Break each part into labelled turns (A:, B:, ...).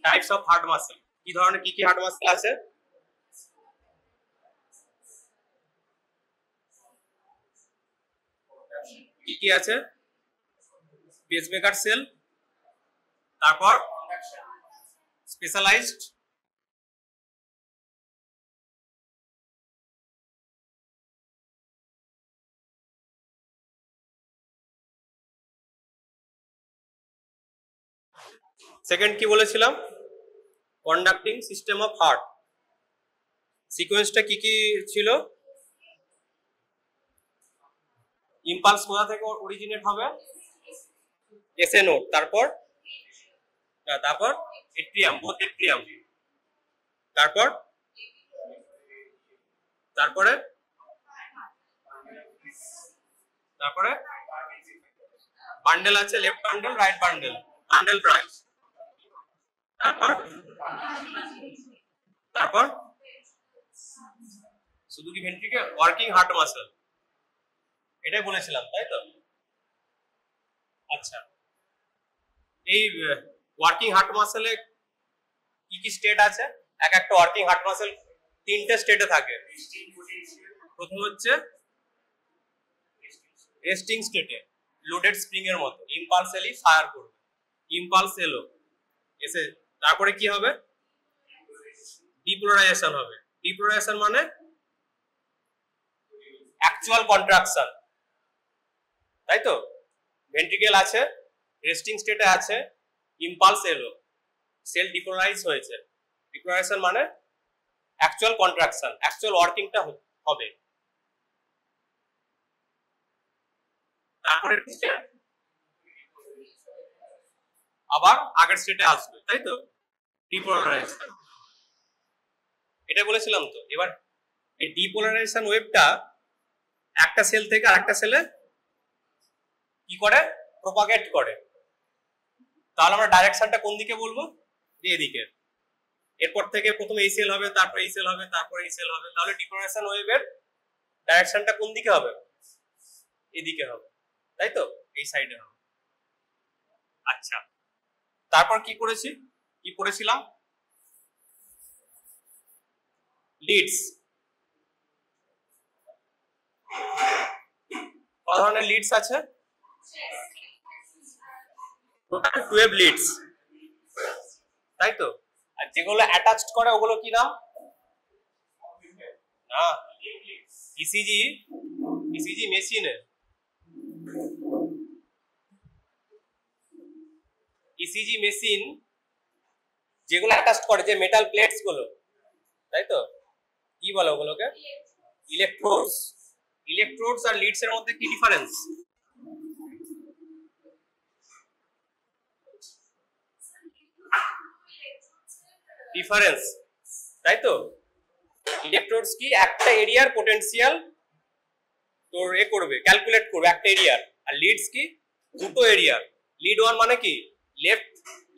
A: Types of heart muscle, কি ধরনের কি হার্ট মাসেল আছে? কি আছে? পেসমেকার সেল, তারপর স্পেশালাইজড সেকেন্ড কি বলেছিলাম? Conducting system of heart. সিকোয়েন্সটা কি কি ছিল? ইম্পালস কোথা থেকে অরিজিনেট হবে? এসএ নোড, তারপর এট্রিয়াম, বোথ এট্রিয়াম, তারপরে বান্ডেল আছে, left bundle, right bundle, bundle branch, তারপর শুধু কি ভেন্ট্রিকেল? ওয়ার্কিং হার্ট মাসেল, এটাই বলেছিলাম তাই তো? আচ্ছা, এই ওয়ার্কিং হার্ট মাসেলে কি কি স্টেট আছে? এক একটা ওয়ার্কিং হার্ট মাসেল তিনটে স্টেটে থাকে। প্রথম হচ্ছে রেস্টিং স্টেটে, লোডেড স্প্রিং এর মতো, ইম্পালস এলি ফায়ার করবে, ইম্পালস এলো এসে, তারপরে কি হবে? ডিপোলারাইজেশন হবে। ডিপোলারাইজেশন মানে অ্যাকচুয়াল কন্ট্রাকশন, তাই তো? ভেন্ট্রিকেল আছে, রেস্টিং স্টেটে আছে, ইম্পালস এলো, সেল ডিপোলারাইজ হয়েছে। ডিপোলারাইজেশন মানে অ্যাকচুয়াল কন্ট্রাকশন, অ্যাকচুয়াল ওয়ার্কিংটা হবে। তারপরে আবার আগের স্টেটে আসবে, তাই তো? ডিপোলারাইজেশন, এটা বলেছিলাম তো। এবার এই ডিপোলারাইজেশন ওয়েভটা একটা সেল থেকে আরেকটা সেলে কি করে? প্রপাগেট করে। তাহলে আমরা ডাইরেকশনটা কোন দিকে বলবো? এদিকে। এরপর থেকে প্রথমে এই সেল হবে, তারপর এই সেল হবে, তারপর এই সেল হবে। তাহলে ডিপোলারাইজেশন ওয়েভের ডাইরেকশনটা কোন দিকে হবে? এদিকে হবে, তাই তো? এই সাইডে হবে। আচ্ছা, তারপর কি পড়েছিলাম? লিডস। কত ধরনের লিডস আছে? 12 লিডস, তাই তো? আর যেগুলো অ্যাটাচড করে ওগুলো কি নাম? না, ইসিজি মেশিনে, ইসিজি মেশিন যেগুলো অ্যাটাচড করে, যে মেটাল প্লেটস গুলো, তাই তো? কি বলে ওগুলোকে? ইলেকট্রোডস। ইলেকট্রোডস আর লিডস এর মধ্যে কি ডিফারেন্স? ডিফারেন্স, তাই তো? ইলেকট্রোডস কি একটা এরিয়ার পটেনশিয়াল তোর করবে, ক্যালকুলেট করবে একটা এরিয়ার। আর লিডস কি? দুটো এরিয়ার। লিড ওয়ান মানে কি?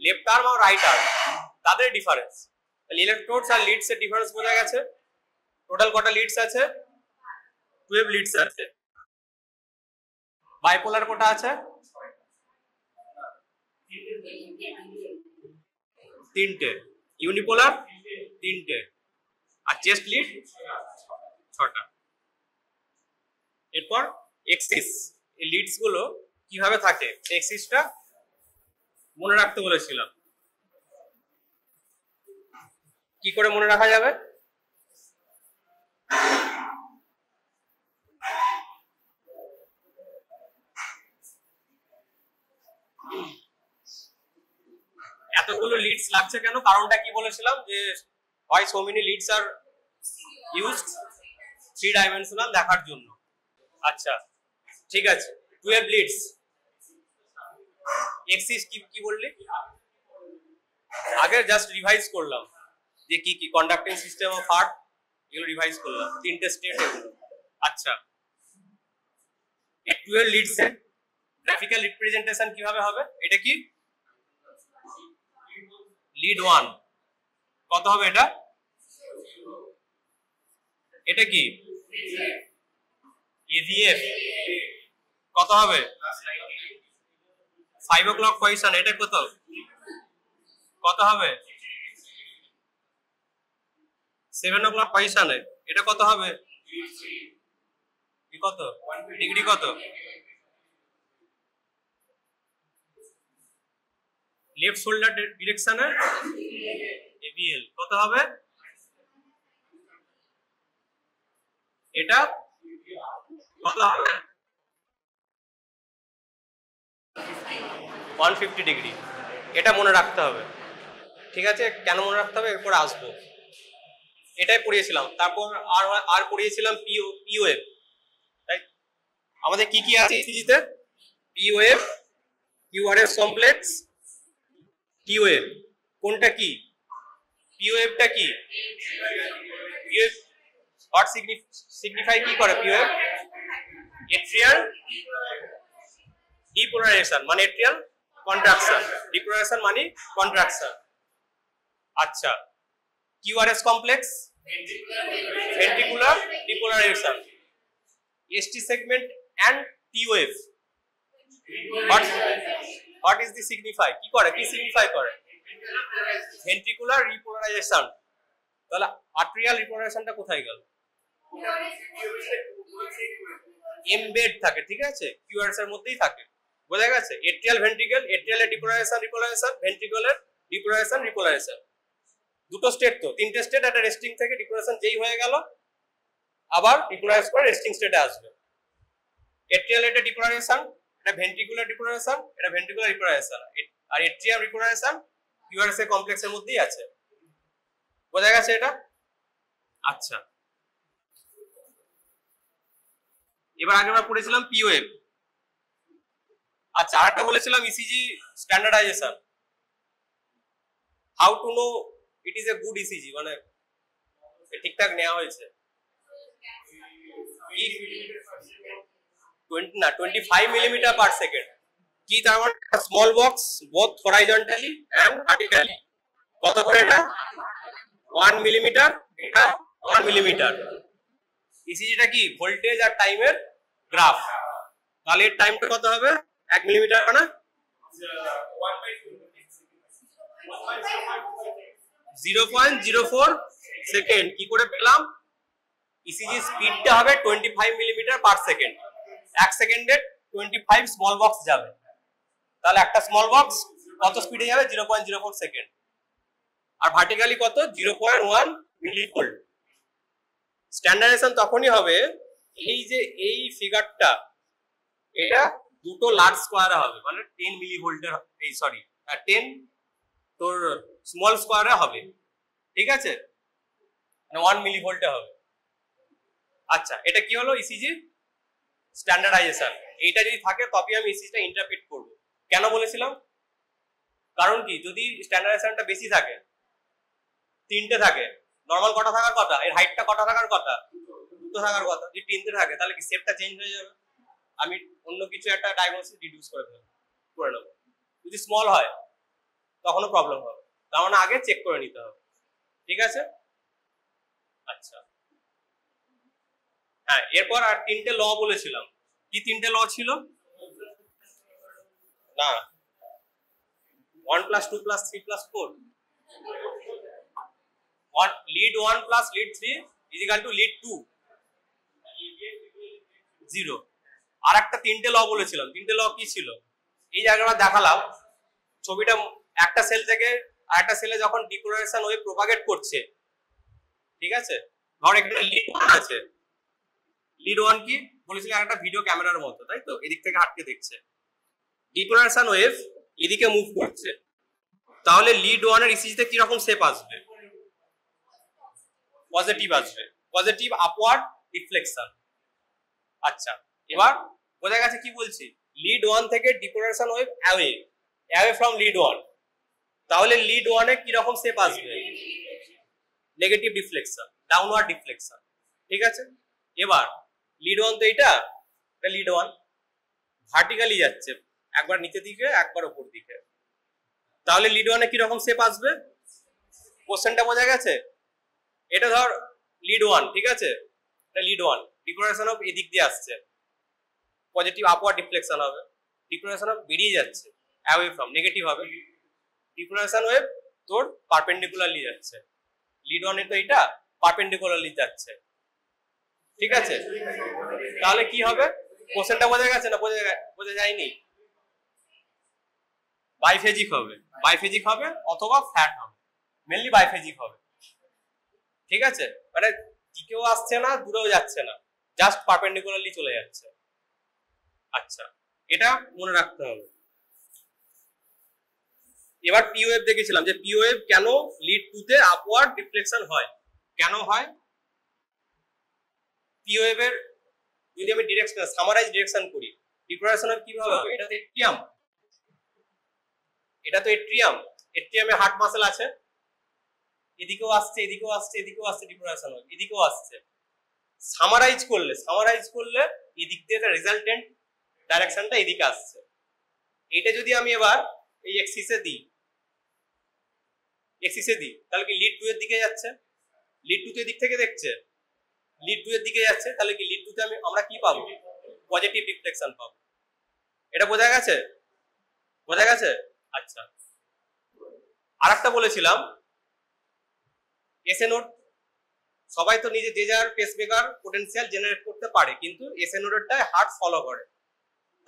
A: লেফট আর্ম আর রাইট আর্ম, তাদের ডিফারেন্স। তাহলে ইলেকট্রোডস আর লিডস এর ডিফারেন্স বোঝা গেছে। টোটাল কটা লিডস আছে? 12 লিডস আছে। বাইপোলার কটা আছে? 3টে। ইউনিপোলার 3টে। আর চেস্ট লিড 6টা। এরপর এক্সিস, এই লিডস গুলো কিভাবে থাকে এক্সিসটা মনে রাখতে বলেছিলাম। কি করে মনে রাখা যাবে? এতগুলো লিডস লাগছে কেন? কারণটা কি বলেছিলাম? যে why so many leads are used? 3 dimensional দেখার জন্য। আচ্ছা ঠিক আছে, 12 লিডস। এক্সিস কি বললি? আগে জাস্ট রিভাইজ করলাম যে কি কি কন্ডাক্টিং সিস্টেম অফ হার্ট, এগুলো রিভাইজ করলাম, 3টে স্টেট এগুলো। আচ্ছা, 12 লিডস এর গ্রাফিক্যাল রিপ্রেজেন্টেশন কিভাবে হবে? এটা কি লিড 1, কত হবে এটা? এটা কি এভিএফ, কত হবে? 5 o'clock পজিশন, এটা কত হবে? 7 o'clock পজিশনে এটা কত হবে? কি কত ডিগ্রি কত? লেফট শোল্ডার ডিরেকশনে ABL কত হবে? এটা কত হবে? 150 ডিগ্রি। এটা মনে রাখতে হবে, ঠিক আছে? কেন মনে রাখতে হবে এরপর আসবো। এটাই পড়িয়েছিলাম, তারপর আর পড়িয়েছিলাম পিওএফ। তাই আমাদের কি কি আছে ইসিজিতে? P of, QRS complex, T of. কোনটা কি? পিওএফটা কি? পিওএফ হোয়াট সিগনিফাই কি করে? পিওএফ এট্রিয়াল ডিপোলারাইজেশন মানে এট্রিয়াল কন্ট্রাকশন, ডিপোলারাইজেশন মানে কন্ট্রাকশন। আচ্ছা, QRS complex ventricular depolarisation, ST segment and T of what is the signify? কি করে, কি সিগনিফাই করে? Ventricular repolarisation. তাহলে আর্টেরিয়াল রিপোলারাইজেশনটা কোথায় গেল? এমবেড থাকে, ঠিক আছে? কিউআরএস এর মধ্যেই থাকে, বোঝা গেছে? এট্রিয়াল ভেন্ট্রিকল, এট্রিয়ালের depolarisation repolarisation, ventricular depolarisation repolarisation. দুটো স্টেট তো, তিনটে স্টেট। একটা রেস্টিং থেকে ডিপোলারাইজেশন যেই হয়ে গেল আবার ডিপোলারাইজ করে রেস্টিং স্টেটে আসবে। এট্রিয়াল এটা ডিপোলারাইজেশন, এটা ভেন্ট্রিকুলার ডিপোলারাইজেশন, এটা ভেন্ট্রিকুলার ডিপোলারাইজেশন। আর এট্রিয়াল ডিপোলারাইজেশন কিউআরএস এর কমপ্লেক্সের মধ্যেই আছে, বোঝা গেছে এটা? আচ্ছা, এবার আগে আমরা পড়েছিলাম পিওএফ। আচ্ছা, আরেকটা বলেছিলাম ECG standardisation. How to know it is a good ECG, মানে ঠিকঠাক নেওয়া হয়েছে। 25 মিলিমিটার পার সেকেন্ড। কি তার মানে? Small box both horizontally and vertically. কত করে এটা? 1 মিলিমিটার, এটা 1 মিলিমিটার। ইসিজিটা কি? ভোল্টেজ আর টাইমের গ্রাফ। তাহলে এর টাইমটা কত হবে? 1 মিলিমিটার না 0.04 সেকেন্ড। কি করে পেলাম? ইসিজি স্পিডটা হবে 25 মিলিমিটার পার সেকেন্ড। 1 সেকেন্ডে 25 স্মল বক্স যাবে। তাহলে একটা স্মল বক্স কত স্পিডে যাবে? 0.04 সেকেন্ড। আর ভার্টিক্যালি কত? 0.1 মিলিভোল্ট। স্ট্যান্ডার্ডাইজেশন তখনই হবে এই যে এই ফিগারটা, এটা দুটো লার্জ স্কয়ারে হবে, মানে 10 মিলিভোল্টের, এই সরি 10 তোর স্মল স্কয়ারে হবে, ঠিক আছে? মানে 1 মিলিভোল্টে হবে। আচ্ছা, এটা কি হলো? ECG standardisation. এইটা যদি থাকে তবে আমি ইসিজিটা ইন্টারপ্রিট করব। কেন বলেছিলাম? কারণ কি, যদি স্ট্যান্ডার্ডাইজেশনটা বেশি থাকে, 3টে থাকে, নরমাল কটা থাকার কথা? এর হাইটটা কটা থাকার কথা? 2 থাকার কথা। যদি 3টে থাকে তাহলে কি শেপটা চেঞ্জ হয়ে যাবে? আমি অন্য কিছু একটা ডায়াগনোসিস রিডিউস করে নেব। যদি স্মল হয় তখনও প্রবলেম হবে, তার মানে আগে চেক করে নিতে হবে, ঠিক আছে? আচ্ছা, হ্যাঁ, এরপর আর 3টে ল বলেছিলাম। কি 3টে ল ছিল? না, 1 + 2 + 3 + 4। lead 1 + lead 3 = lead 2 0। আর একটা 3টে ল বলেছিলাম। 3টে ল কি ছিল? এই জায়গাটা দেখালাম ছবিটা। একটা সেল থেকে আরেকটা সেলে যখন ডিপোলারাইজেশন ওয়েভ প্রপাগেট করছে, ঠিক আছে? ধর এখানে লিড 1 আছে। লিড 1 কি বলেছিলাম? একটা ভিডিও ক্যামেরার মতো, তাই তো? এদিক থেকে হাটকে দেখছে, ডিপোলারাইজেশন ওয়েভ এদিকে মুভ করছে। তাহলে লিড 1 এর ইসিজিতে কি রকম শেপ আসবে? পজিটিভ আসবে, পজিটিভ আপওয়ার্ড ডিফ্লেকশন। আচ্ছা, এবার বোঝা গেছে কি বলছি? লিড 1 থেকে depolarisation wave away from lead 1। তাহলে লিড 1 এ কি রকম শেপ আসবে? নেগেটিভ ডিফ্লেকশন, ডাউনওয়ার্ড ডিফ্লেকশন, ঠিক আছে? এবার লিড 1 তো এটা লিড 1 ভার্টিক্যালি যাচ্ছে, একবার নিচের দিকে একবার উপর দিকে। তাহলে লিড 1 এ কি রকম শেপ আসবে? কোশ্চেনটা বোঝা গেছে? এটা ধর লিড 1, ঠিক আছে? এটা লিড 1, ডিপোলারাইজেশন অফ এদিক দিয়ে আসছে, পজিটিভ আপওয়ার্ড ডিফ্লেকশন হবে। ডিপোলারাইজেশন অফ বেরিয়ে যাচ্ছে, অ্যাওয়ে ফ্রম নেগেটিভ হবে। ডিপোলারাইজেশন ওয়েভ তোর পারপেন্ডিকুলারলি যাচ্ছে। লিড 1 এ তো এটা, পারপেন্ডিকুলারলি যাচ্ছে, ঠিক আছে? তাহলে কি হবে? কোশ্চেনটা বোঝা গেছে না? বোঝা যায়নি? বাইফেজিক হবে, বাইফেজিক হবে অথবা ফ্ল্যাট হবে, মেনলি বাইফেজিক হবে, ঠিক আছে? মানে দিকেও আসছে না, দূরেও যাচ্ছে না, জাস্ট পারপেন্ডিকুলারলি চলে যাচ্ছে। আচ্ছা, এটা মনে রাখতে হবে। এবার পি ওয়েভ দেখেছিলাম যে পি ওয়েভ কেন লিড টু তে আপওয়ার্ড ডিফ্লেকশন হয়, কেন হয়? পি ওয়েভের যদি আমি ডিরেকশন সামারাইজ ডিরেকশন করি, ডিপ্রেশন কিভাবে হবে? এটা তো এট্রিয়াম, এটা তো এট্রিয়াম, এট্রিয়ামে হার্ট মাসেল আছে, এদিকেও আসছে, এদিকেও আসছে, এদিকেও আসছে, ডিপ্রেশন হয়, এদিকেও আসছে। সামারাইজ করলে এদিক দিয়ে একটা রেজাল্টেন্ট ডাইরেকশনটা এদিকে আসছে। এটা যদি আমি এবার এই এক্সিসে দিই, তাহলে কি লিড 2 এর দিকে যাচ্ছে? লিড 2 তো এদিক থেকে দেখছে, লিড 2 এর দিকে যাচ্ছে, তাহলে কি লিড 2 তে আমরা কি পাবো? পজিটিভ ডিফ্লেকশন পাবো। এটা বোঝা গেছে? বোঝা গেছে? আচ্ছা, আরেকটা বলেছিলাম এসএ নোড, সবাই তো নিজে যে যার পেসমেকার পোটেনশিয়াল জেনারেট করতে পারে, কিন্তু এসএ নোডেরটাই হার্ট ফলো করে,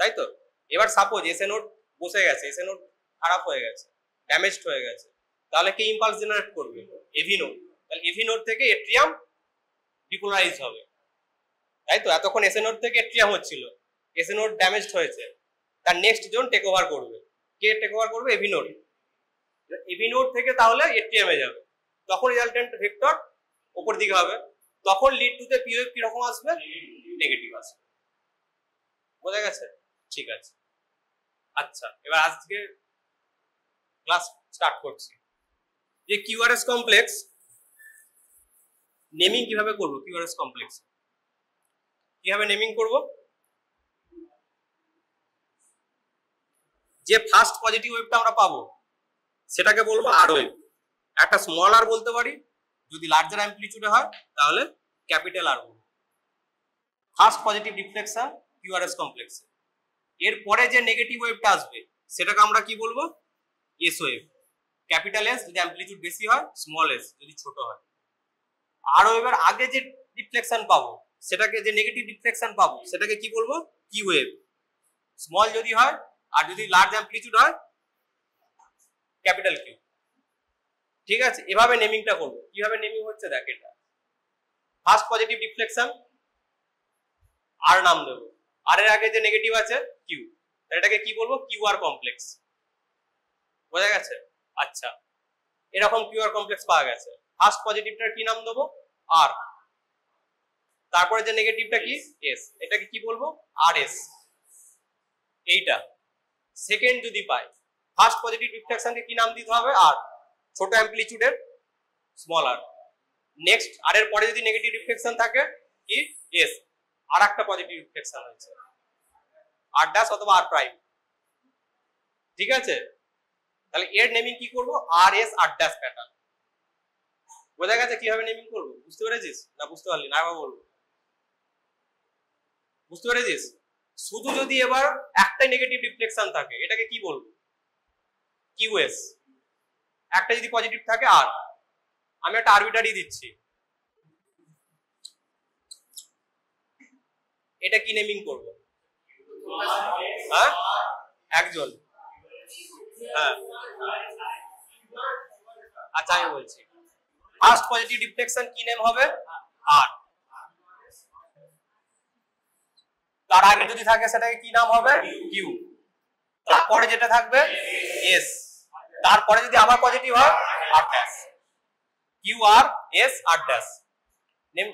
A: তাই তো? এবার সাপোজ এসএ নোড বসে গেছে, এসএ নোড খারাপ হয়ে গেছে, ড্যামেজড হয়ে গেছে, তাহলে কি ইম্পালস জেনারেট করবে? AV node. তাহলে এভি নোড থেকে এট্রিয়াম ডিপোলারাইজ হবে, তাই তো? এতক্ষণ এসএ নোড থেকে এট্রিয়াম হচ্ছিল, এসএ নোড ড্যামেজড হয়েছে, তার নেক্সট জোন টেক ওভার করবে। কে টেক ওভার করবে? AV node. এভি নোড থেকে তাহলে এট্রিয়ামে যাবে, তখন রেজাল্টেন্ট ভেক্টর উপর দিকে হবে, তখন লিড টু তে পি ওয়েভ কি রকম আসবে? নেগেটিভ আসবে। বোঝা গেছে? ঠিক আছে। আচ্ছা, এবার আজকে ক্লাস স্টার্ট করছি। যে কিউআরএস কমপ্লেক্স নেমিং কিভাবে করব? কিউআরএস কমপ্লেক্স কিভাবে নেমিং করব? যে ফার্স্ট পজিটিভ ওয়েভটা আমরা পাবো সেটাকে বলবো আর ওয়েভ। একটা স্মল আর বলতে পারি, যদি লার্জার অ্যাম্পলিটিউডে হয় তাহলে ক্যাপিটাল আর বলবো। First positive reflection QRS complex. এরপরে যে নেগেটিভ ওয়েভটা আসবে সেটাকে আমরা কি বলবো? S wave. ক্যাপিটাল এস যদি অ্যাম্পলিটিউড বেশি হয়, স্মল এস যদি ছোট হয়। আর ওয়েভের আগে যে রিফ্লেকশন পাবো সেটাকে, যে নেগেটিভ রিফ্লেকশন পাবো সেটাকে কি বলবো? Q wave. স্মল যদি হয় আর যদি লার্জ অ্যাম্পলিটিউড হয় ক্যাপিটাল কিউ। ঠিক আছে, এভাবে নেমিংটা করবো। কিভাবে নেমিং হচ্ছে দেখ, এটা ফার্স্ট পজিটিভ রিফ্লেকশন, আর নাম দেবো, আর এর আগে যে নেগেটিভ আছে কিউ, এটাকে কি বলবো? QR complex. বোঝা গেছে? আচ্ছা, এরকম কিউআর কমপ্লেক্স পাওয়া গেছে। ফার্স্ট পজিটিভটার কি নাম দেবো? আর। তারপরে যে নেগেটিভটা কি? এস। এটাকে কি বলবো? আর এস। এইটা সেকেন্ড যদি পাই, ফার্স্ট পজিটিভ রিফ্লেকশনকে কি নাম দিতে হবে? আর, ছোট অ্যাম্পলিটিউডের স্মল আর। নেক্সট আর এর পরে যদি নেগেটিভ রিফ্লেকশন থাকে কি? এস। আর একটা পজিটিভ রিফ্লেকশন হয়েছে, আর ড্যাশ অথবা আর প্রাইম। ঠিক আছে, তাহলে এর নেমিং কি করব? আর এস আর ড্যাশ প্যাটার্ন। বোঝা গেছে কিভাবে নেমিং করব? বুঝতে পেরেছিস না? বুঝতে পারলি না? আবার বলবো, বুঝতে পেরেছিস? শুধু যদি এবার একটাই নেগেটিভ রিফ্লেকশন থাকে এটাকে কি বলবো? কিউএস। একটা যদি পজিটিভ থাকে আর, আমি একটা আরবিটারি দিচ্ছি, এটা কি নেমিং করব? হ্যাঁ, একজন। হ্যাঁ, আচ্ছা আমি বলছি, ফার্স্ট পজিটিভ রিফ্লেকশন কি নেম হবে? আর। তার আগে যদি থাকে সেটাকে কি নাম হবে? কিউ। তারপরে যেটা থাকবে এস। তারপরে যদি আবার পজিটিভ হয় আর ড্যাশ। কিউ আর এস আর ড্যাশ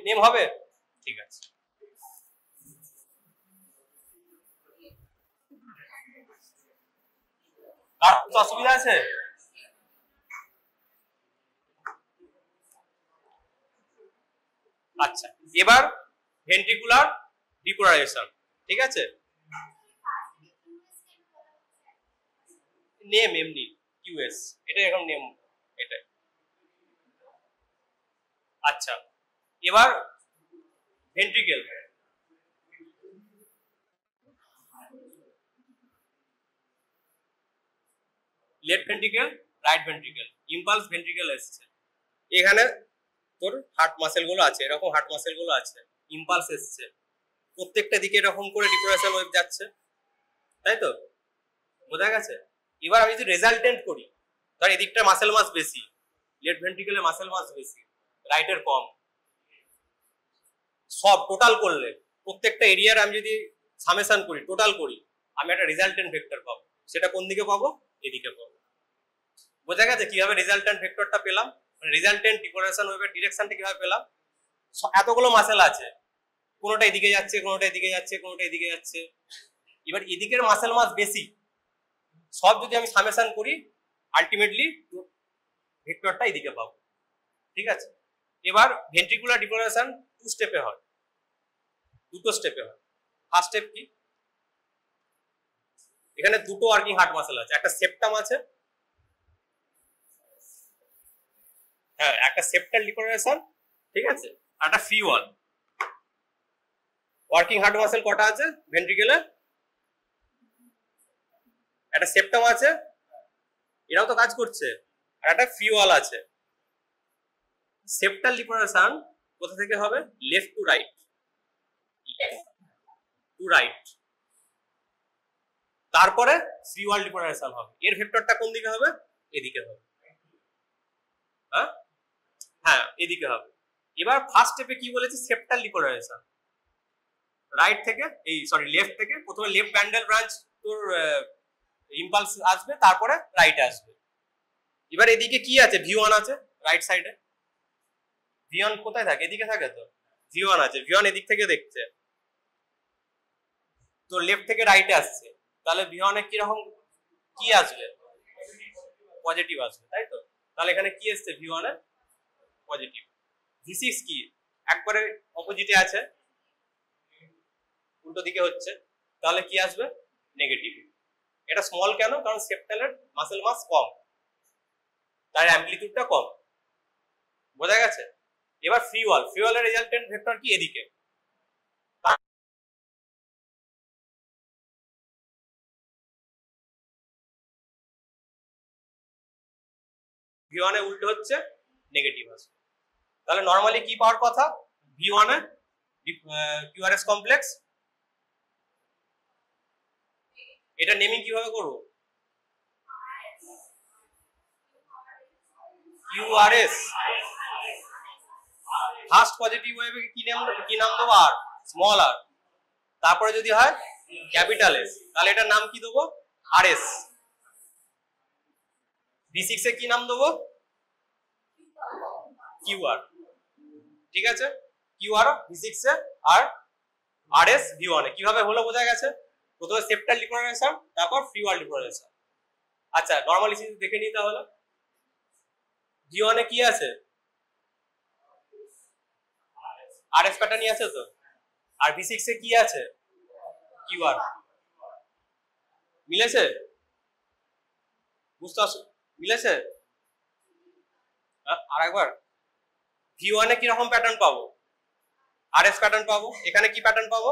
A: নেম হবে। ঠিক আছে, আর কিছু অসুবিধা আছে? আচ্ছা, এবার ভেন্ট্রিকুলার ডিপোলারাইজেশন। ঠিক আছে, নেম এমনি কিউএস, এটা এখন নেম এটা। আচ্ছা, এবার ventricle, left ventricle, right ventricle, impulse ventricle এসছে। এখানে তোর হার্ট মাসেল গুলো আছে, এরকম হার্ট মাসেল গুলো আছে, ইম্পালস এসছে, প্রত্যেকটা দিকে এরকম করে ডিপোলারাইজেশন ওয়েভ যাচ্ছে, তাই তো? বোঝা গেছে? এবার আমি যদি রেজাল্টেন্ট করি, ধর এদিকটা মাসেল মাস বেশি, লেফট ভেন্ট্রিকেলে মাসেল মাস বেশি, রাইটের কম, সব টোটাল করলে প্রত্যেকটা এরিয়ার আমি যদি সামেশন করি, টোটাল করি, আমি একটা রেজাল্টেন্ট ভেক্টর পাবো। সেটা কোন দিকে পাবো? এদিকে পাবো। বোঝা গেছে কিভাবে রেজাল্টেন্ট ভেক্টরটা পেলাম, রেজাল্টেন্ট ডিপোলারাইজেশন ওয়েভের ডিরেকশনটা কিভাবে পেলাম? এতগুলো মাসেল আছে, কোনোটা এদিকে যাচ্ছে, কোনোটা এদিকে যাচ্ছে, কোনোটা এদিকে যাচ্ছে। এবার এদিকের মাসেল মাস বেশি, সব যদি আমি সামেশন করি, আলটিমেটলি ভেক্টরটা এদিকে পাবো। ঠিক আছে? এবার ভেন্ট্রিকুলার ডিপোলারাইজেশন টু স্টেপে হয়, দুটো স্টেপে হয়। ফার্স্ট স্টেপ কি? এখানে দুটো ওয়ার্কিং হার্ট মাসেল আছে, একটা সেপ্টাম আছে, হ্যাঁ একটা সেপ্টাল ডিপোলারাইজেশন, ঠিক আছে, আর একটা ফ্রি ওয়াল। ওয়ার্কিং হার্ট মাসেল কটা আছে ভেন্ট্রিকেলে? একটা সেপ্টাম আছে, এরাও তো কাজ করছে, আর একটা ফ্রি ওয়াল আছে। সেপ্টাল ডিপোলারাইজেশন কোথা থেকে হবে? Left to right, to right. তারপরে ফ্রি ওয়াল ডিপোলারাইজেশন হবে। এর ভেক্টরটা কোন দিকে হবে? এদিকে হবে। হ্যাঁ হ্যাঁ এদিকে হবে। এবার ফার্স্ট স্টেপে কি বলেছি? সেপ্টাল ডিপোলারাইজেশন, রাইট থেকে, এই সরি লেফট থেকে, প্রথমে লেফট ব্যান্ডেল ব্রাঞ্চ তোর ইম্পালস আসবে, তারপরে রাইট আসবে। এবার এদিকে কি আছে? V1 আছে রাইট সাইডে। V1 কোথায় থাকে? এদিকে থাকে তো। V1 আছে, V1 এদিক থেকে দেখছে, তো লেফট থেকে রাইটে আসছে, তাহলে V1 এ কি রকম কি আসবে? পজিটিভ আসবে, তাই তো? তাহলে এখানে কি আসছে? V1 এ পজিটিভ। V6 কি? একবারে অপোজিটে আছে, উল্টো দিকে হচ্ছে, তাহলে কি আসবে? নেগেটিভ। এটা স্মল কেন? কারণ সেপ্টালের মাসেল মাস কম, তার অ্যাম্পলিটিউডটা কম। বোঝা গেছে? এবার ফ্রি ওয়াল, ফ্রি ওয়ালের রেজাল্টেন্ট ভেক্টর কি? এদিকে। V1 এ উল্টো হচ্ছে, নেগেটিভ আসবে। তাহলে নরমালি কি পাওয়ার কথা? V1 এ QRS কমপ্লেক্স। এটা নেমিং কিভাবে করব? QRS, ফার্স্ট পজিটিভ ওয়েভে কি নাম দেবো? আর স্মল আর। তারপরে যদি হয় ক্যাপিটাল এস, তাহলে এটার নাম কি দেবো? RS। V6 এ কি নাম দেবো? QR। ঠিক আছে? QR V6 এ, আর RS V1 এ। কিভাবে হলো বোঝা গেছে? প্রথমে সেপ্টাল ডিপোলারাইজেশন, তারপর ফ্রি ওয়াল ডিপোলারাইজেশন। আচ্ছা নরমালি দেখে নিতে হলো। V1 এ কি আছে? RS প্যাটার্নই আছে তো। আর V6 এ কি আছে? QR। মিলেছে? বুঝতে পারছো? মিলেছে? আরেকবার, V1 এ কি রকম প্যাটার্ন পাবো? RS প্যাটার্ন পাবো। এখানে কি প্যাটার্ন পাবো?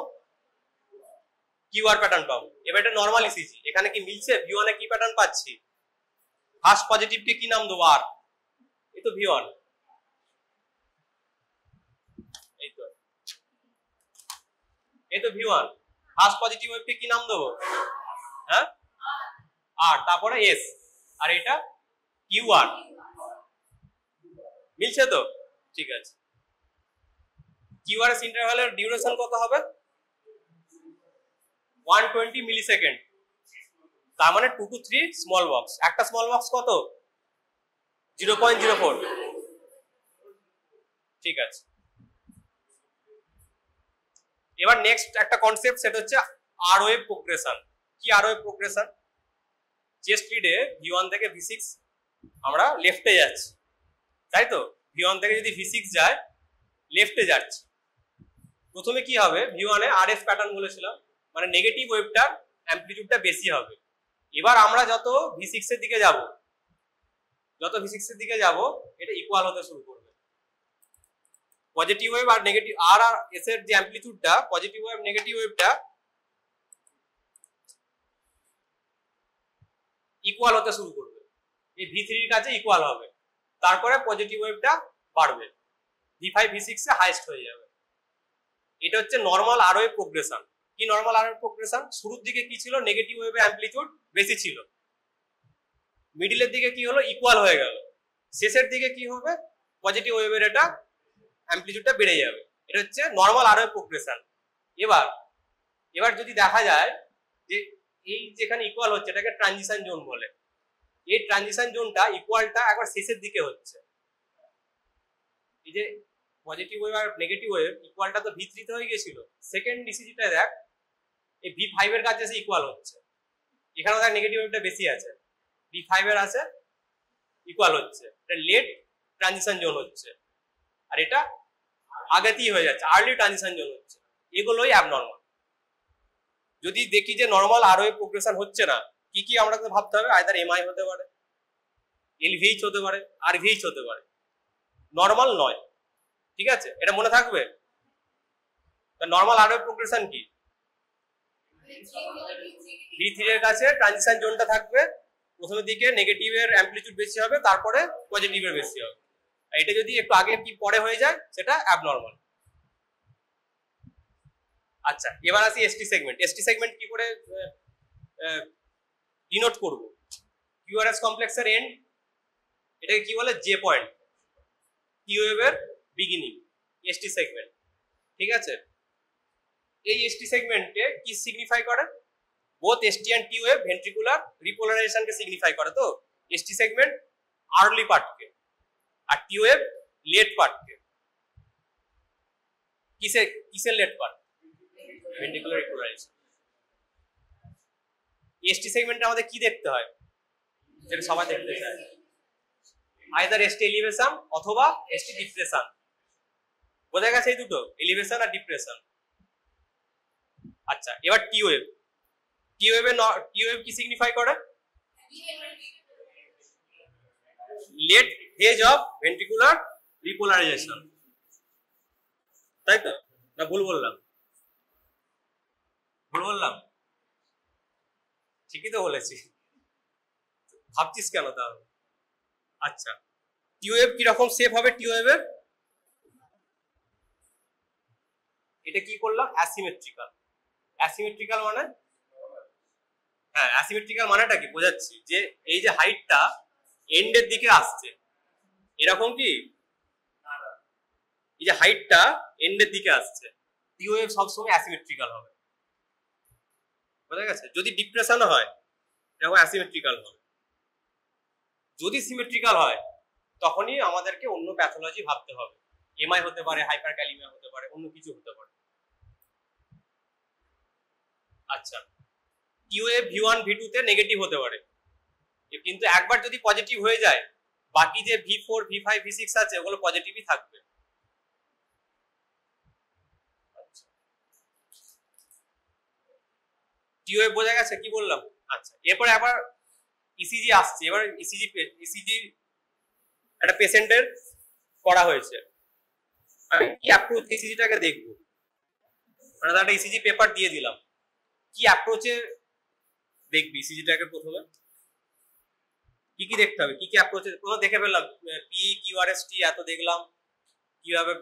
A: QR প্যাটার্ন পাবো। এবার এটা নরমাল ইসিজি, এখানে কি মিলছে? V1 এ কি প্যাটার্ন পাচ্ছি? ফার্স্ট পজিটিভকে কি নাম দেবো? আর। এই তো V1, এই তো, এই তো V1। ফার্স্ট পজিটিভ ওয়েভকে কি নাম দেবো? হ্যাঁ আর, তারপরে S, আর এটা QR। মিলছে তো? ঠিক আছে। QRS ইন্টারভ্যালের ডিউরেশন কত হবে? 120 মিলিসেকেন্ড। তার মানে 2 to 3 স্মল বক্স। একটা স্মল বক্স কত? 0.04। ঠিক আছে। এবার নেক্সট একটা কনসেপ্ট, সেটা হচ্ছে আর ওয়েভ প্রোগ্রেশন। কি আর ওয়েভ প্রোগ্রেশন? চেস্ট লিডে V1 থেকে V6 আমরা লেফটে যাচ্ছি, তাই তো? V1 থেকে যদি V6 যায়, লেফটে যাচ্ছে, প্রথমে কি হবে? V1 এ RS প্যাটার্ন বলেছিলাম, মানে নেগেটিভ ওয়েভটার অ্যাম্পলিটিউডটা বেশি হবে। এবার আমরা যত V6 এর দিকে যাব, এটা ইকুয়াল হতে শুরু করবে। পজিটিভ ওয়েভ আর নেগেটিভ, আর এস এর যে অ্যাম্পলিটিউডটা, পজিটিভ ওয়েভ নেগেটিভ ওয়েভটা ইকুয়াল হতে শুরু করবে, এই V3 এর কাছে ইকুয়াল হবে, তারপরে পজিটিভ ওয়েভটা বাড়বে। V5 V6 এ হাইয়েস্ট হয়ে যাবে। এটা হচ্ছে নরমাল আরওয়ে প্রোগ্রেশন। কি নরমাল আরওয়ে প্রোগ্রেশন? শুরুর দিকে কি ছিল? নেগেটিভ ওয়েভে অ্যামপ্লিটিউড বেশি ছিল, মিডিলের দিকে কি হলো? ইকুয়াল হয়ে গেল, শেষের দিকে কি হবে? পজিটিভ ওয়েভের এটা অ্যামপ্লিটিউডটা বেড়ে যাবে। এটা হচ্ছে নরমাল আরওয়ে প্রোগ্রেশন। এবার যদি দেখা যায় যে এই যেখানে ইকুয়াল হচ্ছে এটাকে ট্রানজিশন জোন বলে। এই ট্রানজিশন জোনটা ইকুয়ালটা একবার শেষের দিকে হচ্ছে। এই যে পজিটিভ ওয়েভ আর নেগেটিভ ওয়েভ ইকুয়ালটা তো V3 তে হয়ে গিয়েছিল, সেকেন্ড ইসিজিটা দেখ এই V5 এর কাছে এসে ইকুয়াল হচ্ছে। এখানে দেখ নেগেটিভ ওয়েভটা বেশি আছে, V5 এর আছে ইকুয়াল হচ্ছে। এটা লেট ট্রানজিশন জোন হচ্ছে, আর এটা আগেতেই হয়ে যাচ্ছে, আর্লি ট্রানজিশন জোন হচ্ছে। এগুলোই অ্যাবনর্মাল। যদি দেখি যে নরমাল আরওয়ে প্রোগ্রেশন হচ্ছে না, কি কি আমাকে ভাবতে হবে? আইদার এমআই হতে পারে, এলভিএইচ হতে পারে, আরভিএইচ হতে পারে, নরমাল নয়। ঠিক আছে, এটা মনে থাকবে। নরমাল আরওয়ে প্রোগ্রেশন কি? V3 এর কাছে ট্রানজিশন জোনটা থাকবে, প্রথমের দিকে নেগেটিভের অ্যামপ্লিটিউড বেশি হবে, তারপরে পজিটিভের বেশি হবে। আর এটা যদি একটু আগে কি পরে হয়ে যায় সেটা অ্যাবনর্মাল। আচ্ছা, এবার আসি এসটি সেগমেন্ট। এসটি সেগমেন্ট কি করে ডিনোট করব? কিউআরএস কমপ্লেক্সের এন্ড, এটাকে কি বলে? জে পয়েন্ট, টি ওয়েভের বিগিনিং, এসটি সেগমেন্ট। ঠিক আছে, এই এসটি সেগমেন্টে কি সিগনিফাই করে? Both ST and T wave ventricular রিপোলারাইজেশনকে সিগনিফাই করে। তো এসটি সেগমেন্ট আর্লি পার্টকে, আর টি ওয়েভ লেট পার্টকে। কিসের late part? Ventricular repolarisation. ST সেগমেন্টে আমাদের কি দেখতে হয়? যেটা সবাই দেখতে চায়, আইদার এসটি এলিভেশন অথবা এসটি ডিপ্রেশন। বোঝা গেছে এই দুটো, এলিভেশন আর ডিপ্রেশন। আচ্ছা, এবার টি ওয়েভ। টি ওয়েভ কি সিগনিফাই করে? Late phase of ventricular repolarisation. তাই তো, না ভুল বললাম? ভুল বললাম? ঠিকই তো বলেছি, ভাবছিস কেন তাহলে? আচ্ছা, টি ওয়েভ কিরকম শেপ হবে? টি ওয়েভের এটা কি করলাম? অ্যাসিমেট্রিক্যাল। অ্যাসিমেট্রিক্যাল মানে, হ্যাঁ অ্যাসিমেট্রিক্যাল মানেটা কি বোঝাচ্ছি, যে এই যে হাইটটা এন্ডের দিকে আসছে, এরকম কি? এই যে হাইটটা এন্ডের দিকে আসছে, টি ওয়েভ সবসময় অ্যাসিমেট্রিক্যাল হবে। বোঝা গেছে? যদি ডিপ্রেশন হয় এরকম অ্যাসিমেট্রিক্যাল হবে। যদি সিমেট্রিক্যাল হয় তখনই আমাদেরকে অন্য প্যাথোলজি ভাবতে হবে। এমআই হতে পারে, হাইপারক্যালিমিয়া হতে পারে, অন্য কিছু হতে পারে। আচ্ছা, টি ওয়েভ V1 V2 তে নেগেটিভ হতে পারে, কিন্তু একবার যদি পজিটিভ হয়ে যায় বাকি যে V4 V5 V6 আছে ওগুলো পজিটিভই থাকবে। টি ওয়েভ বোঝা গেছে? কি বললাম? আচ্ছা, এরপরে আবার ইসিজি আসছে। এবার ইসিজি একটা পেশেন্টের করা হয়েছে, আমি কি অ্যাপ্রোচ ইসিজিটাকে দেখবো, মানে একটা ইসিজি পেপার দিয়ে দিলাম, কি অ্যাপ্রোচে দেখবি ইসিজিটাকে? প্রথমে কি কি দেখতে হবে, কি কি অ্যাপ্রোচে? প্রথমে দেখে ফেললাম পি কিউআরএসটি এত দেখলাম, কিভাবে